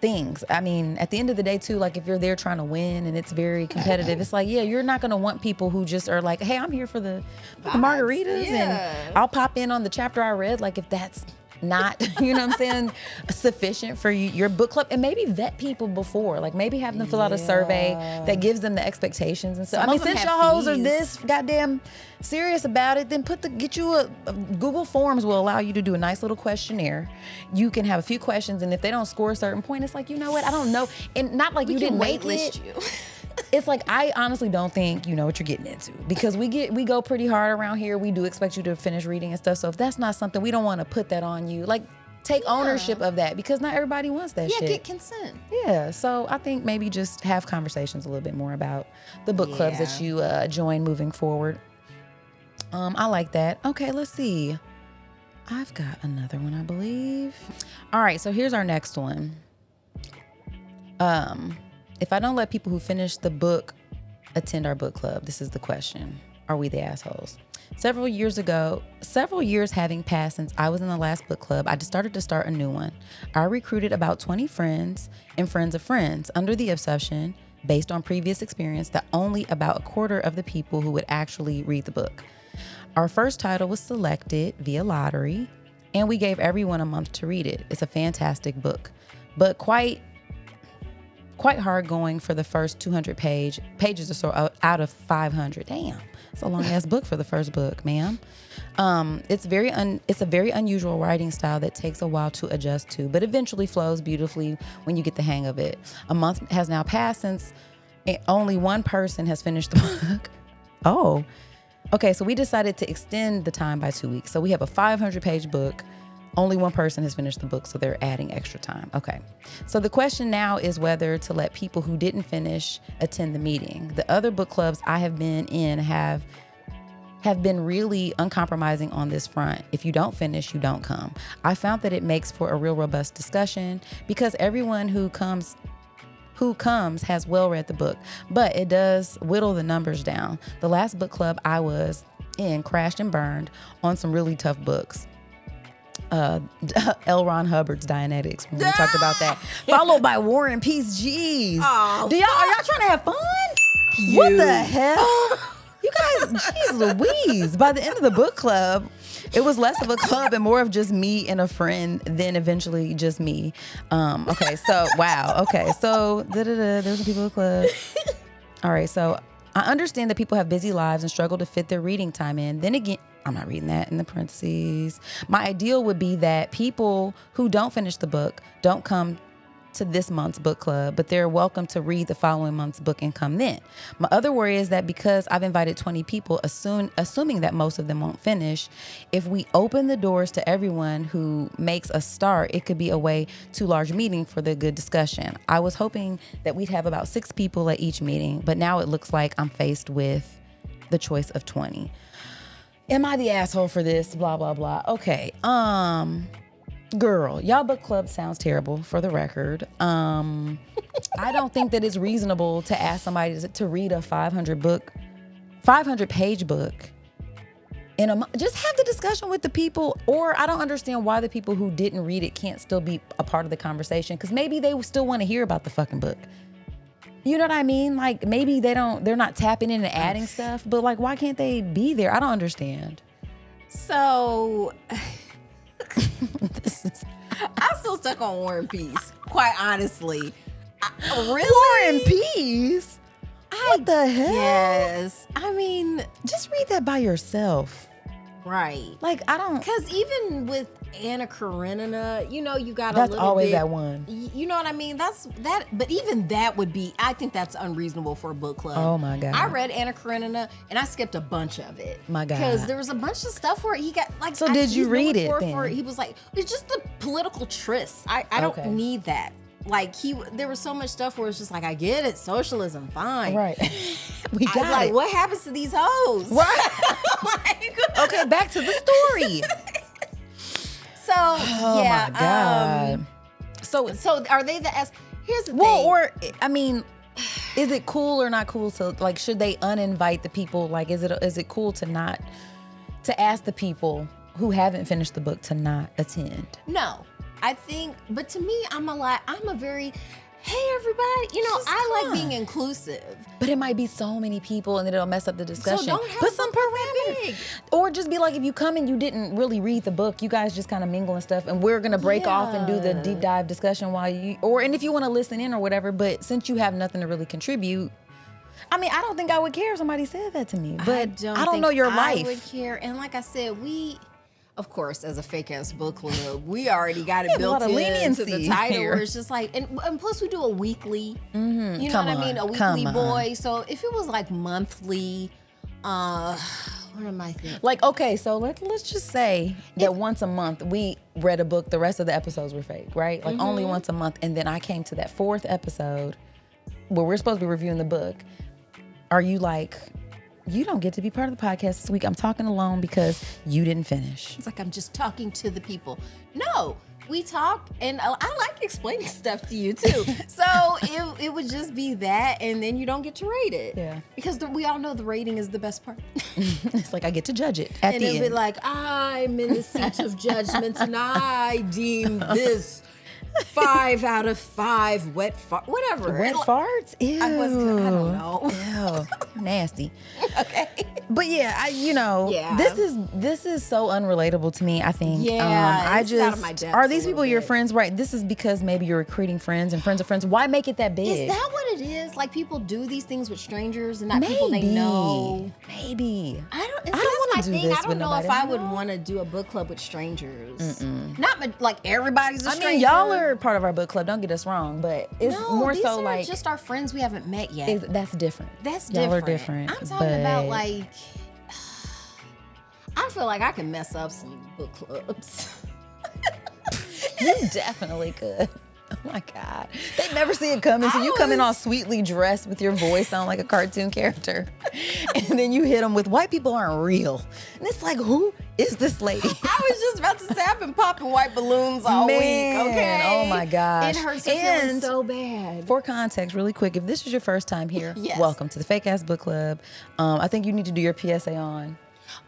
things. I mean, at the end of the day, too, like, if you're there trying to win and it's very competitive, it's like, yeah, you're not going to want people who just are like, hey, I'm here for the margaritas and I'll pop in on the chapter I read. Like, if that's not, you know what I'm saying, sufficient for your book club, and maybe vet people before, like maybe have them fill out a survey that gives them the expectations and stuff. Some I mean, of them since have y'all hoes are fees. this goddamn serious about it, then get you a Google Forms will allow you to do a nice little questionnaire. You can have a few questions, and if they don't score a certain point, it's like, you know what, I don't know, and not like We you can didn't make waitlist it. you. It's like, I honestly don't think you know what you're getting into, because we go pretty hard around here. We do expect you to finish reading and stuff. So if that's not something, we don't want to put that on you. Like, take ownership of that, because not everybody wants that shit. Get consent. Yeah, so I think maybe just have conversations a little bit more about the book clubs that you join moving forward. I like that. Okay, let's see. I've got another one, I believe. All right, so here's our next one. If I don't let people who finish the book attend our book club, this is the question. Are we the assholes? Several years having passed since I was in the last book club, I decided to start a new one. I recruited about 20 friends and friends of friends under the assumption, based on previous experience, that only about a quarter of the people who would actually read the book. Our first title was selected via lottery, and we gave everyone a month to read it. It's a fantastic book, but quite hard going for the first 200 pages or so out of 500. Damn, it's a long ass book for the first book, ma'am. It's a very unusual writing style that takes a while to adjust to, but eventually flows beautifully when you get the hang of it. A month has now passed since only one person has finished the book. Oh, okay. So we decided to extend the time by 2 weeks. So we have a 500-page book. Only one person has finished the book, so they're adding extra time. Okay. So the question now is whether to let people who didn't finish attend the meeting. The other book clubs I have been in have been really uncompromising on this front. If you don't finish, you don't come. I found that it makes for a real robust discussion because everyone who comes has well read the book, but it does whittle the numbers down. The last book club I was in crashed and burned on some really tough books. L. Ron Hubbard's Dianetics, when we talked about that, followed by War and Peace. Jeez, are y'all trying to have fun? What the hell? You guys, jeez Louise. By the end of the book club, it was less of a club and more of just me and a friend, then eventually just me. Okay, so wow. Okay, so there's some people in the club. All right, so I understand that people have busy lives and struggle to fit their reading time in. Then again, I'm not reading that in the parentheses. My ideal would be that people who don't finish the book don't come to this month's book club, but they're welcome to read the following month's book and come then. My other worry is that because I've invited 20 people, assuming that most of them won't finish, if we open the doors to everyone who makes a start, it could be a way too large meeting for the good discussion. I was hoping that we'd have about 6 people at each meeting, but now it looks like I'm faced with the choice of 20. Am I the asshole for this? Blah, blah, blah. Okay. Girl, y'all book club sounds terrible, for the record. I don't think that it's reasonable to ask somebody to read a 500-page book in a month. Just have the discussion with the people, or I don't understand why the people who didn't read it can't still be a part of the conversation, because maybe they still want to hear about the fucking book. You know what I mean? Like, maybe they're not tapping in and adding stuff, but like, why can't they be there? I don't understand. So, I'm still stuck on War and Peace, quite honestly. Really? War and Peace? What the hell? Yes. I mean, just read that by yourself. Right. Like, I don't. Because even with Anna Karenina, you got a little bit. That's always that one. You know what I mean? That's that. But even that would be, I think that's unreasonable for a book club. Oh my God. I read Anna Karenina and I skipped a bunch of it. My God. Because there was a bunch of stuff where he got like. So did you read it then? He was like, it's just the political tryst. I don't need that. Like there was so much stuff where it's just like, I get it, socialism, fine. Right. We got like, it. what happens to these hoes? Right. Like, okay, back to the story. So oh yeah. My God. So are they the here's the thing. Well, or I mean, is it cool or not cool to like? Should they uninvite the people? Like, is it cool to ask the people who haven't finished the book to not attend? No. I think, but to me, I'm a very, hey everybody, I like being inclusive. But it might be so many people and then it'll mess up the discussion. So don't have put some parameters. Or just be like, if you come and you didn't really read the book, you guys just kind of mingle and stuff, and we're gonna break off and do the deep dive discussion while and if you want to listen in or whatever, but since you have nothing to really contribute, I mean, I don't think I would care if somebody said that to me, but I don't know your life. I would care, and like I said, of course, as a fake ass book club, we already got it built into the title. Where it's just like, and plus we do a weekly. Mm-hmm. You know what I mean? A weekly boy. So if it was like monthly, what am I thinking? Like, okay, so let's just say that once a month we read a book. The rest of the episodes were fake, right? Like only once a month, and then I came to that 4th episode where we're supposed to be reviewing the book. Are you like, you don't get to be part of the podcast this week. I'm talking alone because you didn't finish. It's like I'm just talking to the people. No, we talk, and I like explaining stuff to you too. So it would just be that, and then you don't get to rate it. Yeah. Because we all know the rating is the best part. It's like I get to judge it at the end. And it'll be like, I'm in the seat of judgment, and I deem this 5 out of 5 wet farts. Whatever. Wet farts? Ew. I don't know. Ew. Nasty. Okay. But yeah, this is so unrelatable to me, I think. Yeah. It's out of my depth are these people your friends? Right. This is because maybe you're recruiting friends and friends of friends. Why make it that big? Is that what it is? Like people do these things with strangers and not people they know? Maybe. I don't want my do thing. this I don't with know nobody if I I would know. want to do a book club with strangers. Like everybody's a stranger. I mean, y'all are part of our book club. Don't get us wrong, but it's more these so are like just our friends we haven't met yet. that's different. That's Y'all different. are different. I'm talking about but- like. I feel like I can mess up some book clubs. You definitely could. Oh my God. They never see it coming. So you come in all sweetly dressed with your voice, sound like a cartoon character. And then you hit them with white people aren't real. And it's like, who is this lady? I was just about to say I've been popping white balloons all week, okay? Oh my gosh. It hurts and feeling so bad. For context, really quick, if this is your first time here, Yes. welcome to the Fake Ass Book Club. I think you need to do your PSA on.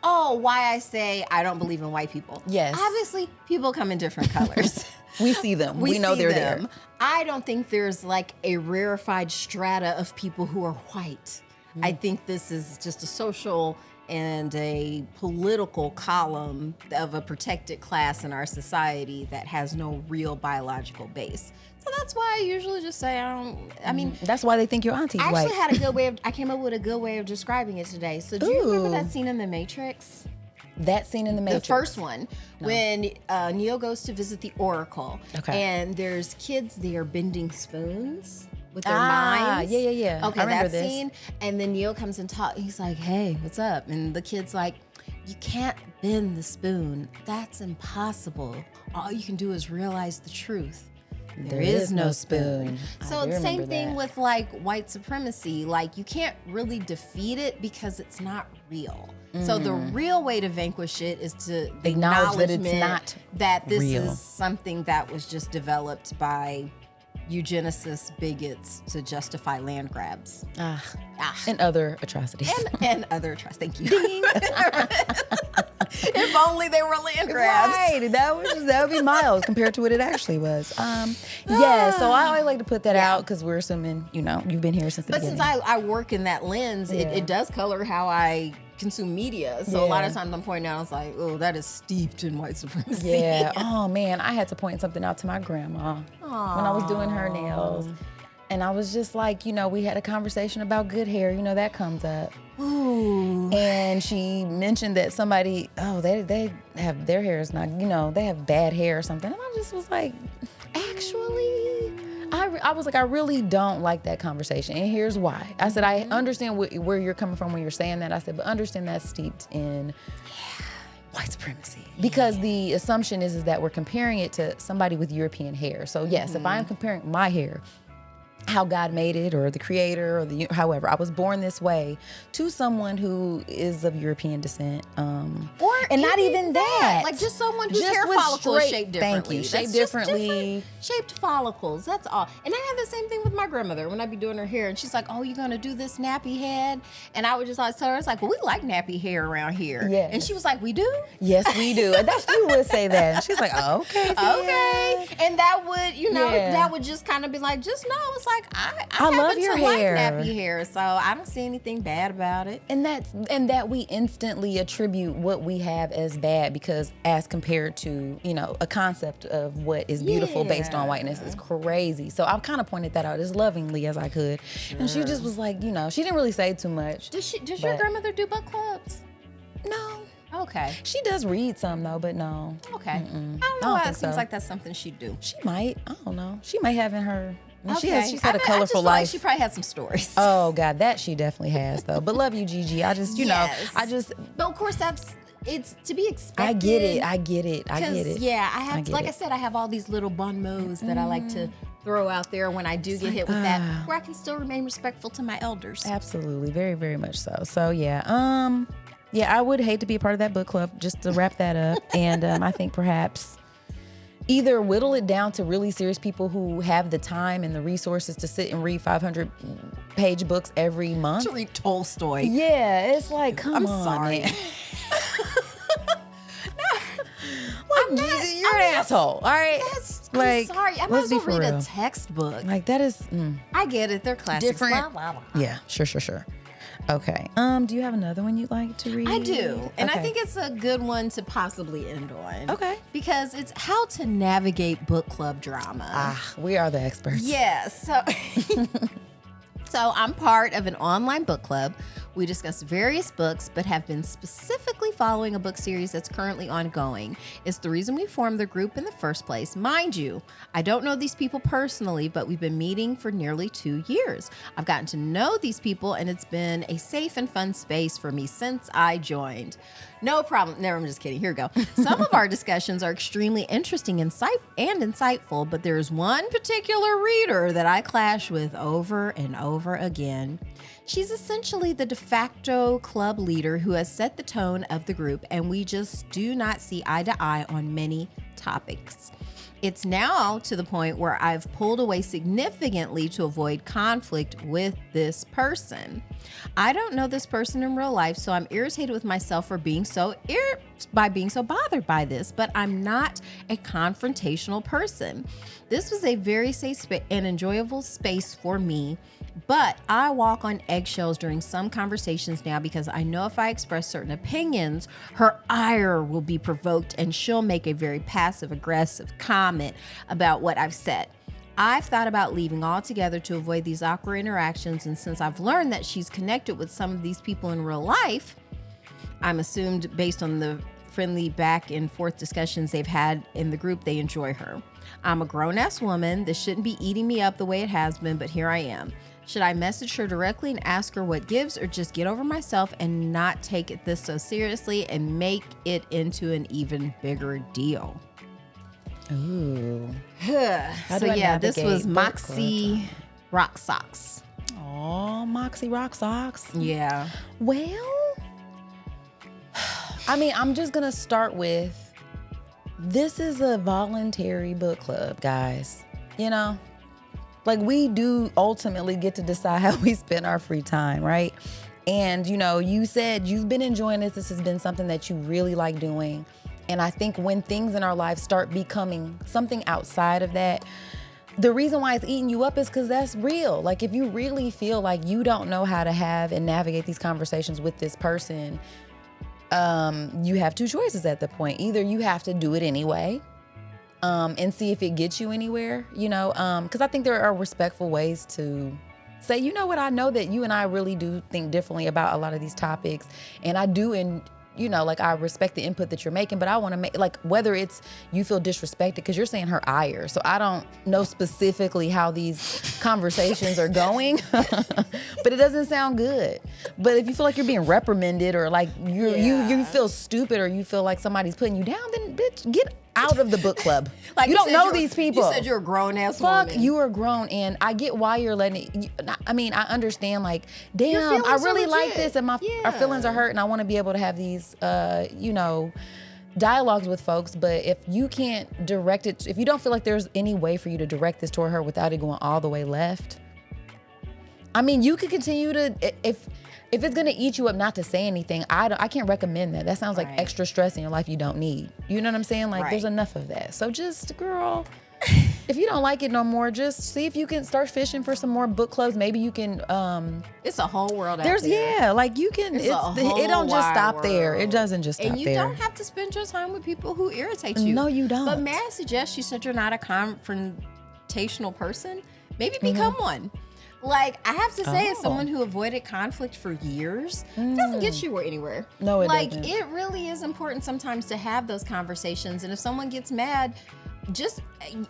Oh, why I say I don't believe in white people. Yes. Obviously, people come in different colors. We see them. We know see they're them. there. I don't think there's like a rarefied strata of people who are white. I think this is just a social and a political column of a protected class in our society that has no real biological base. So that's why I usually just say I mean, That's why they think your auntie's I white. actually had a good way I came up with a good way of describing it today. So do you remember that scene in The Matrix? That scene in The Matrix. The first one, when Neo goes to visit the Oracle, Okay. and there's kids there bending spoons with their minds. Yeah. Okay, I remember that this. scene. And then Neo comes and talks. He's like, "Hey, what's up?" And the kid's like, "You can't bend the spoon. That's impossible. All you can do is realize the truth. There is no spoon." So I do it's same remember thing that. with like white supremacy. Like you can't really defeat it because it's not real. So the real way to vanquish it is to Mm-hmm. Acknowledge that it's acknowledgement not that this real. is something that was just developed by eugenicist bigots to justify land grabs And other atrocities. and other atrocities. Thank you. If only they were land grabs. Right, that would be mild compared to what it actually was. Yeah, so I always like to put that out because we're assuming you've been here since the But beginning. since I work in that lens, it does color how I consume media. So a lot of times I'm pointing out, it's like, oh, that is steeped in white supremacy. Yeah. Oh man, I had to point something out to my grandma when I was doing her nails, and I was just like, we had a conversation about good hair. That comes up. Ooh. And she mentioned that somebody, they have their hair is not, they have bad hair or something. And I just was like, actually, I was like, I really don't like that conversation. And here's why. I said, I understand where you're coming from when you're saying that. I said, but understand that's steeped in white supremacy. Because the assumption is that we're comparing it to somebody with European hair. So yes, if I'm comparing my hair, how God made it, or the creator, or however I was born this way, to someone who is of European descent, Or and not even that, like just someone whose Just hair with follicle is straight- shaped differently. thank you, That's shaped just differently. different shaped follicles. That's all. And I have the same thing with my grandmother when I be doing her hair, and she's like, "Oh, you're gonna do this nappy head?" And I would just always tell her, "It's like, well, we like nappy hair around here." Yes. And she was like, "We do." yes, we do. And that's you would say that. And she's like, oh, okay, Okay, and that would, Yeah. that would just kind of be like, just know, it's like I I love happen your to like hair. nappy hair, so I don't see anything bad about it. And that we instantly attribute what we have as bad because as compared to, a concept of what is beautiful based on whiteness is crazy. So I kind of pointed that out as lovingly as I could. And she just was like, she didn't really say too much. Does your But- grandmother do book clubs? No. Okay. She does read some though, but no. Okay. I don't know don't why think it seems so. like that's something she'd do. She might. I don't know. She might have in her. Okay. She's had a I just colorful feel like life. she probably had some stories. Oh God, that she definitely has though. But love you, Gigi. I just, Yes. But of course, it's to be expected. I get it. I get it. Yeah, I have, get like it. I said, I have all these little bon mots that I like to throw out there when I do get hit with that, where I can still remain respectful to my elders. Absolutely, very, very much so. So yeah, I would hate to be a part of that book club. Just to wrap that up, and I think perhaps either whittle it down to really serious people who have the time and the resources to sit and read 500-page books every month. To read Tolstoy. Yeah, it's like, come I'm on, sorry. man. You're an asshole. All right, I'm sorry. I might let's as be well for read real. a textbook. Like that is I get it. They're classics. different. Blah, blah, blah. Yeah, sure. Okay. Do you have another one you'd like to read? I do. And I Okay. think it's a good one to possibly end on. Okay. Because it's how to navigate book club drama. We are the experts. Yes. So I'm part of an online book club We discuss various books, but have been specifically following a book series that's currently ongoing. It's the reason we formed the group in the first place. Mind you, I don't know these people personally, but we've been meeting for nearly 2 years. I've gotten to know these people, and it's been a safe and fun space for me since I joined. No problem. No, I'm just kidding. Here we go. Some of our discussions are extremely interesting and insightful, but there's one particular reader that I clash with over and over again. She's essentially the de facto club leader who has set the tone of the group, and we just do not see eye to eye on many topics. It's now to the point where I've pulled away significantly to avoid conflict with this person. I don't know this person in real life, so I'm irritated with myself for being so bothered by this, but I'm not a confrontational person. This was a very safe and enjoyable space for me, but I walk on eggshells during some conversations now because I know if I express certain opinions, her ire will be provoked and she'll make a very passive-aggressive comment about what I've said. I've thought about leaving altogether to avoid these awkward interactions, and since I've learned that she's connected with some of these people in real life, I'm assumed based on the friendly back and forth discussions they've had in the group, they enjoy her. I'm a grown-ass woman. This shouldn't be eating me up the way it has been, but here I am. Should I message her directly and ask her what gives, or just get over myself and not take this so seriously and make it into an even bigger deal? Ooh. So yeah, this was Moxie Rock Socks. Oh, Moxie Rock Socks. Yeah. Well, I mean, I'm just going to start with, this is a voluntary book club, guys. You know? Like, we do ultimately get to decide how we spend our free time, right? And, you know, you said you've been enjoying this. This has been something that you really like doing. And I think when things in our lives start becoming something outside of that, the reason why it's eating you up is because that's real. Like, if you really feel like you don't know how to have and navigate these conversations with this person, you have two choices at the point. Either you have to do it anyway, and see if it gets you anywhere, you know, because I think there are respectful ways to say, you know what, I know that you and I really do think differently about a lot of these topics, and I do, and you know, like, I respect the input that you're making, but I want to make, like, whether it's you feel disrespected because you're saying her ire, so I don't know specifically how these conversations are going, but it doesn't sound good. But if you feel like you're being reprimanded, or like you feel stupid, or you feel like somebody's putting you down, then bitch, get out of the book club. Like, you don't know these people. You said you're a grown-ass woman. Fuck, you are grown, and I get why you're letting it. I mean, I understand, like, damn, I really like this, and our feelings are hurt, and I want to be able to have these, you know, dialogues with folks. But if you can't direct it, if you don't feel like there's any way for you to direct this toward her without it going all the way left, I mean, you could continue to, if it's gonna eat you up not to say anything, I can't recommend that. That sounds like extra stress in your life you don't need. You know what I'm saying? Like, there's enough of that. So just, girl, if you don't like it no more, just see if you can start fishing for some more book clubs. Maybe you can. It's a whole world out there. Yeah, like you can. It don't just stop there. It doesn't just stop there. And you don't have to spend your time with people who irritate you. No, you don't. But may I suggest, you said you're not a confrontational person? Maybe become one. Like, I have to say, as someone who avoided conflict for years, it doesn't get you anywhere. No, it doesn't. Like, it really is important sometimes to have those conversations. And if someone gets mad, just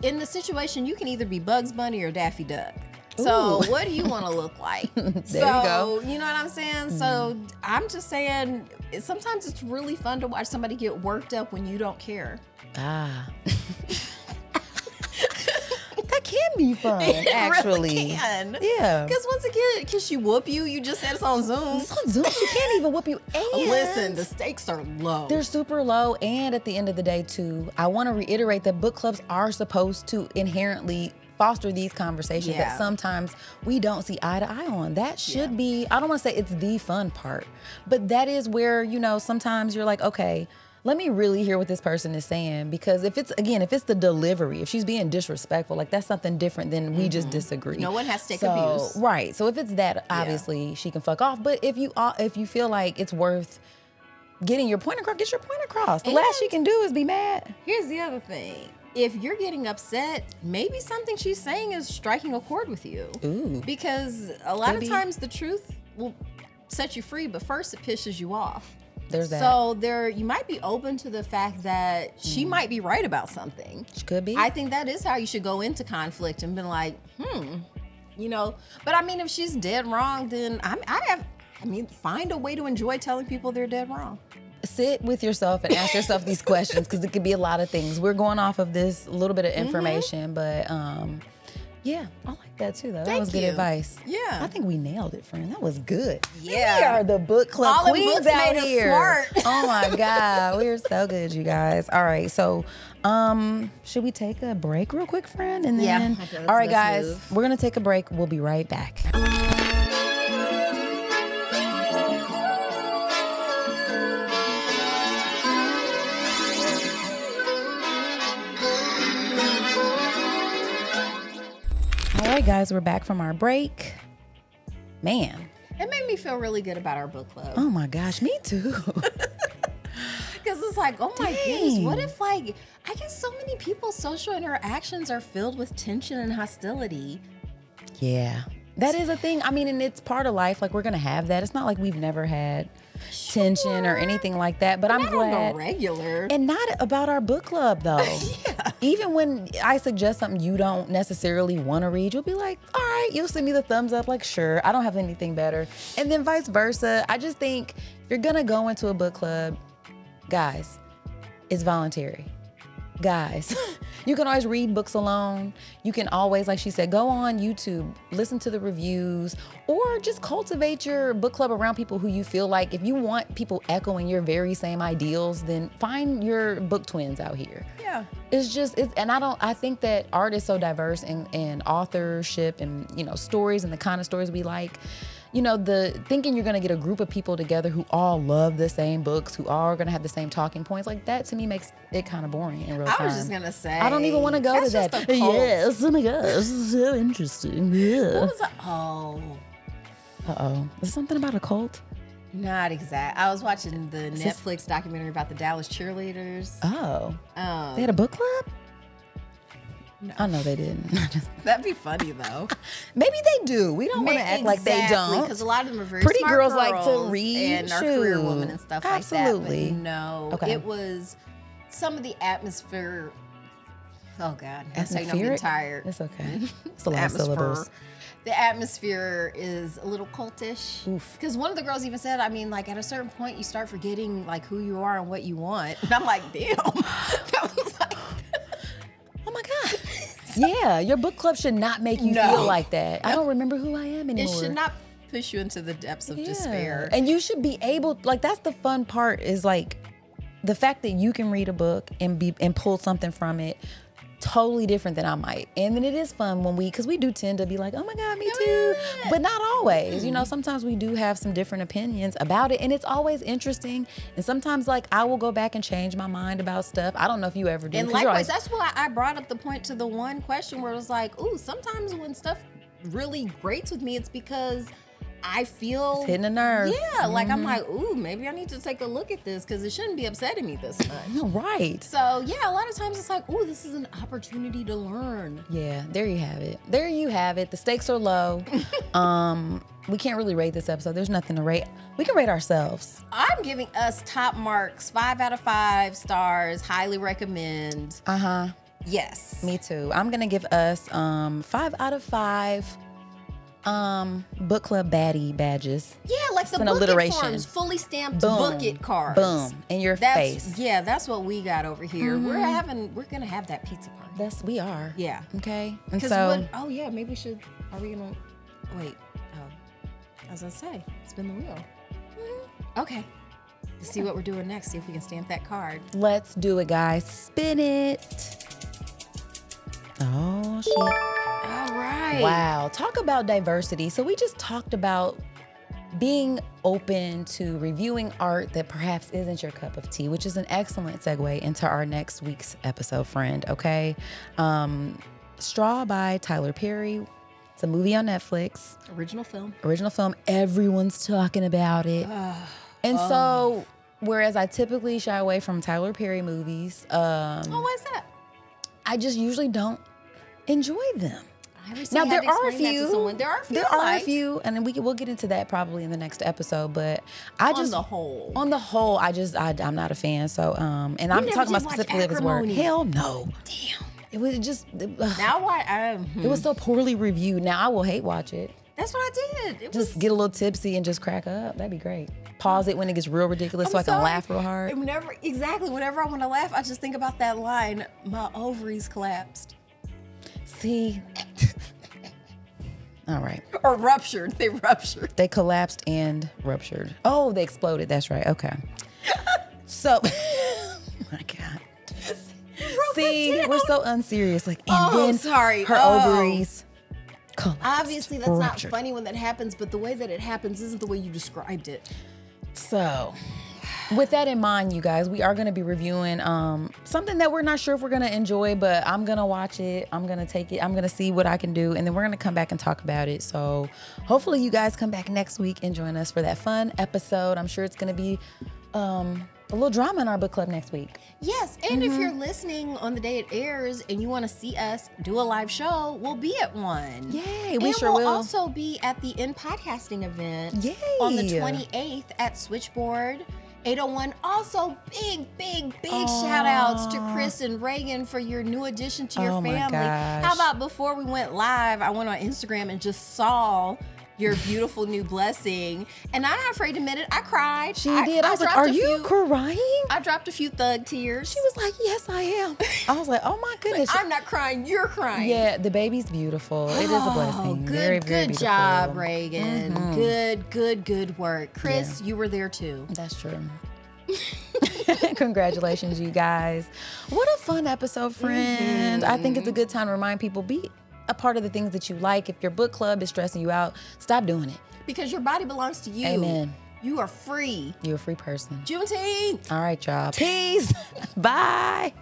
in the situation, you can either be Bugs Bunny or Daffy Duck. So what do you want to look like? There you go. You know what I'm saying? So I'm just saying, sometimes it's really fun to watch somebody get worked up when you don't care. Ah. That can be fun, actually. Really can. Yeah. Because once again, can she whoop you? You just said it's on Zoom. It's on Zoom. She can't even whoop you. And listen, the stakes are low. They're super low. And at the end of the day, too, I want to reiterate that book clubs are supposed to inherently foster these conversations that sometimes we don't see eye to eye on. That should be, I don't want to say it's the fun part, but that is where, you know, sometimes you're like, okay, let me really hear what this person is saying. Because if it's the delivery, if she's being disrespectful, like, that's something different than we just disagree. No one has to take abuse. Right. So if it's that, obviously she can fuck off. But if you feel like it's worth getting your point across, get your point across. The last she can do is be mad. Here's the other thing. If you're getting upset, maybe something she's saying is striking a chord with you. Ooh. Because a lot of times the truth will set you free, but first it pisses you off. There's that. So you might be open to the fact that she might be right about something. She could be. I think that is how you should go into conflict and be like, you know. But I mean, if she's dead wrong, then find a way to enjoy telling people they're dead wrong. Sit with yourself and ask yourself these questions, because it could be a lot of things. We're going off of this little bit of information, but yeah, I like that too, though. That was good advice. Yeah. I think we nailed it, friend. That was good. Yeah. We are the book club All the queens books out made us here. smart. Oh my God. We're so good, you guys. All right. So, should we take a break real quick, friend? And then, I feel all right, let's guys, move. we're going to take a break. We'll be right back. All right, guys, we're back from our break. Man. It made me feel really good about our book club. Oh my gosh, me too. Because it's like, oh my goodness, what if I guess so many people's social interactions are filled with tension and hostility. Yeah, that is a thing. I mean, and it's part of life. Like, we're going to have that. It's not like we've never had tension or anything like that. But I'm not glad. on the regular. And not about our book club, though. Yeah. Even when I suggest something you don't necessarily want to read, you'll be like, all right, you'll send me the thumbs up, like, sure, I don't have anything better. And then vice versa. I just think if you're going to go into a book club, guys, it's voluntary. Guys, you can always read books alone. You can always, like she said, go on YouTube, listen to the reviews, or just cultivate your book club around people who you feel like, if you want people echoing your very same ideals, then find your book twins out here. Yeah. I think that art is so diverse, and authorship and, you know, stories and the kind of stories we like. You know, the thinking you're going to get a group of people together who all love the same books, who all are going to have the same talking points, like that to me makes it kind of boring in real time. I was just going to say. I don't even want to go to that. Yes, oh my gosh, this is so interesting. Yeah. What was that? Oh. Uh-oh. Is it something about a cult? Not exact. I was watching the Netflix documentary about the Dallas cheerleaders. Oh. They had a book club? No. I know they didn't. That'd be funny though. Maybe they do. We don't want to act like they don't. Because a lot of them are very Pretty smart girls like to read, and are career women and stuff Absolutely. like that. But no, Okay. it was some of the atmosphere. Oh God, I'm saying I'm Atmospheric? getting tired. It's okay. It's a lot of syllables. The atmosphere is a little cultish. Oof. Because one of the girls even said, I mean, like at a certain point, you start forgetting like who you are and what you want. And I'm like, damn. That was like, Oh my God. Yeah, your book club should not make you feel like that. I don't remember who I am anymore. it should not push you into the depths of despair. And you should be able, like, that's the fun part, is like the fact that you can read a book and pull something from it totally different than I might. And then it is fun when because we do tend to be like, oh my God, me too. But not always. You know, sometimes we do have some different opinions about it, and it's always interesting. And sometimes, like, I will go back and change my mind about stuff. I don't know if you ever do. And likewise, that's why I brought up the point to the one question where it was like, ooh, sometimes when stuff really grates with me, it's because I feel it's hitting a nerve. Yeah, like I'm like, ooh, maybe I need to take a look at this because it shouldn't be upsetting me this much. Right. So yeah, a lot of times it's like, ooh, this is an opportunity to learn. Yeah, there you have it. There you have it. The stakes are low. We can't really rate this episode. There's nothing to rate. We can rate ourselves. I'm giving us top marks, 5 out of 5 stars. Highly recommend. Yes. Me too. I'm gonna give us 5 out of 5 book club baddie badges. Yeah, like the an book alliteration. it forms, fully stamped Boom. book it cards. Boom. In your face. Yeah, that's what we got over here. We're gonna have that pizza party. We are. Yeah. Okay. And So maybe we should. Are we gonna wait? Oh, as I say, spin the wheel. Okay. Let's see what we're doing next. See if we can stamp that card. let's do it, guys. Spin it. Oh shit. All right. Wow. Talk about diversity. So we just talked about being open to reviewing art that perhaps isn't your cup of tea, which is an excellent segue into our next week's episode, friend. Okay. Straw by Tyler Perry. It's a movie on Netflix. Original film. Everyone's talking about it. And so, whereas I typically shy away from Tyler Perry movies, Oh, why is that? I just usually don't enjoy them. recently Now there had to are a explain that to few. someone. There are a few. There I are a like. few, and we'll get into that probably in the next episode. But I On just the whole. on the whole, I'm not a fan. So and I'm never talking about did watch specifically of his work. Acrimony. Hell no. Damn. It was just Now what? it was so poorly reviewed. Now I will hate watch it. That's what I did. It Just was, get a little tipsy and just crack up. That'd be great. Pause it when it gets real ridiculous so I can sorry. laugh real hard. And whenever I want to laugh, I just think about that line, my ovaries collapsed. See. All right. Or ruptured. They ruptured. They collapsed and ruptured. Oh, they exploded. That's right. Okay. So, oh my God. See, we're so unserious. Like, and then sorry. her ovaries collapsed. Obviously, that's ruptured. not funny when that happens, but the way that it happens isn't the way you described it. So, with that in mind, you guys, we are going to be reviewing something that we're not sure if we're going to enjoy, but I'm going to watch it. I'm going to take it. I'm going to see what I can do, and then we're going to come back and talk about it. So, hopefully, you guys come back next week and join us for that fun episode. I'm sure it's going to be a little drama in our book club next week. Yes, and if you're listening on the day it airs and you want to see us do a live show, we'll be at one. Yay, we and sure we'll will. also be at the In Podcasting event Yay. on the 28th at Switchboard 801. Also, big shout outs to Chris and Reagan for your new addition to your Oh my family. gosh. How about before we went live, I went on Instagram and just saw your beautiful new blessing. And I'm not afraid to admit it, I cried. She did. I was like, dropped are a you few- crying? I dropped a few thug tears. She was like, yes, I am. I was like, oh my goodness. I'm not crying, you're crying. Yeah, the baby's beautiful. It is a blessing. Good, Very, very good beautiful. job, Reagan. Good work. Chris, you were there too. That's true. Congratulations, you guys. What a fun episode, friend. I think it's a good time to remind people, be a part of the things that you like. If your book club is stressing you out, stop doing it. Because your body belongs to you. Amen. You are free. You're a free person. Juneteenth. All right, y'all. Peace. Bye.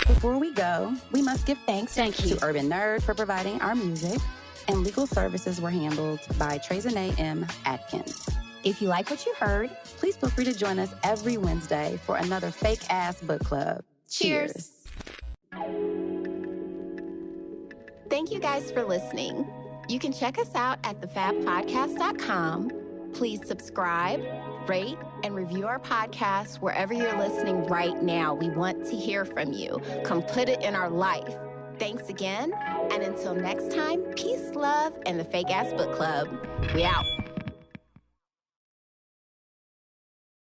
Before we go, we must give thanks to Urban Nerd for providing our music, and legal services were handled by Trezanae M. Atkins. If you like what you heard, please feel free to join us every Wednesday for another fake-ass book club. Cheers. Thank you guys for listening. You can check us out at thefabpodcast.com. Please subscribe, rate, and review our podcast wherever you're listening right now. We want to hear from you. Come put it in our life. Thanks again, and until next time, peace, love, and the Fake Ass Book Club. We out.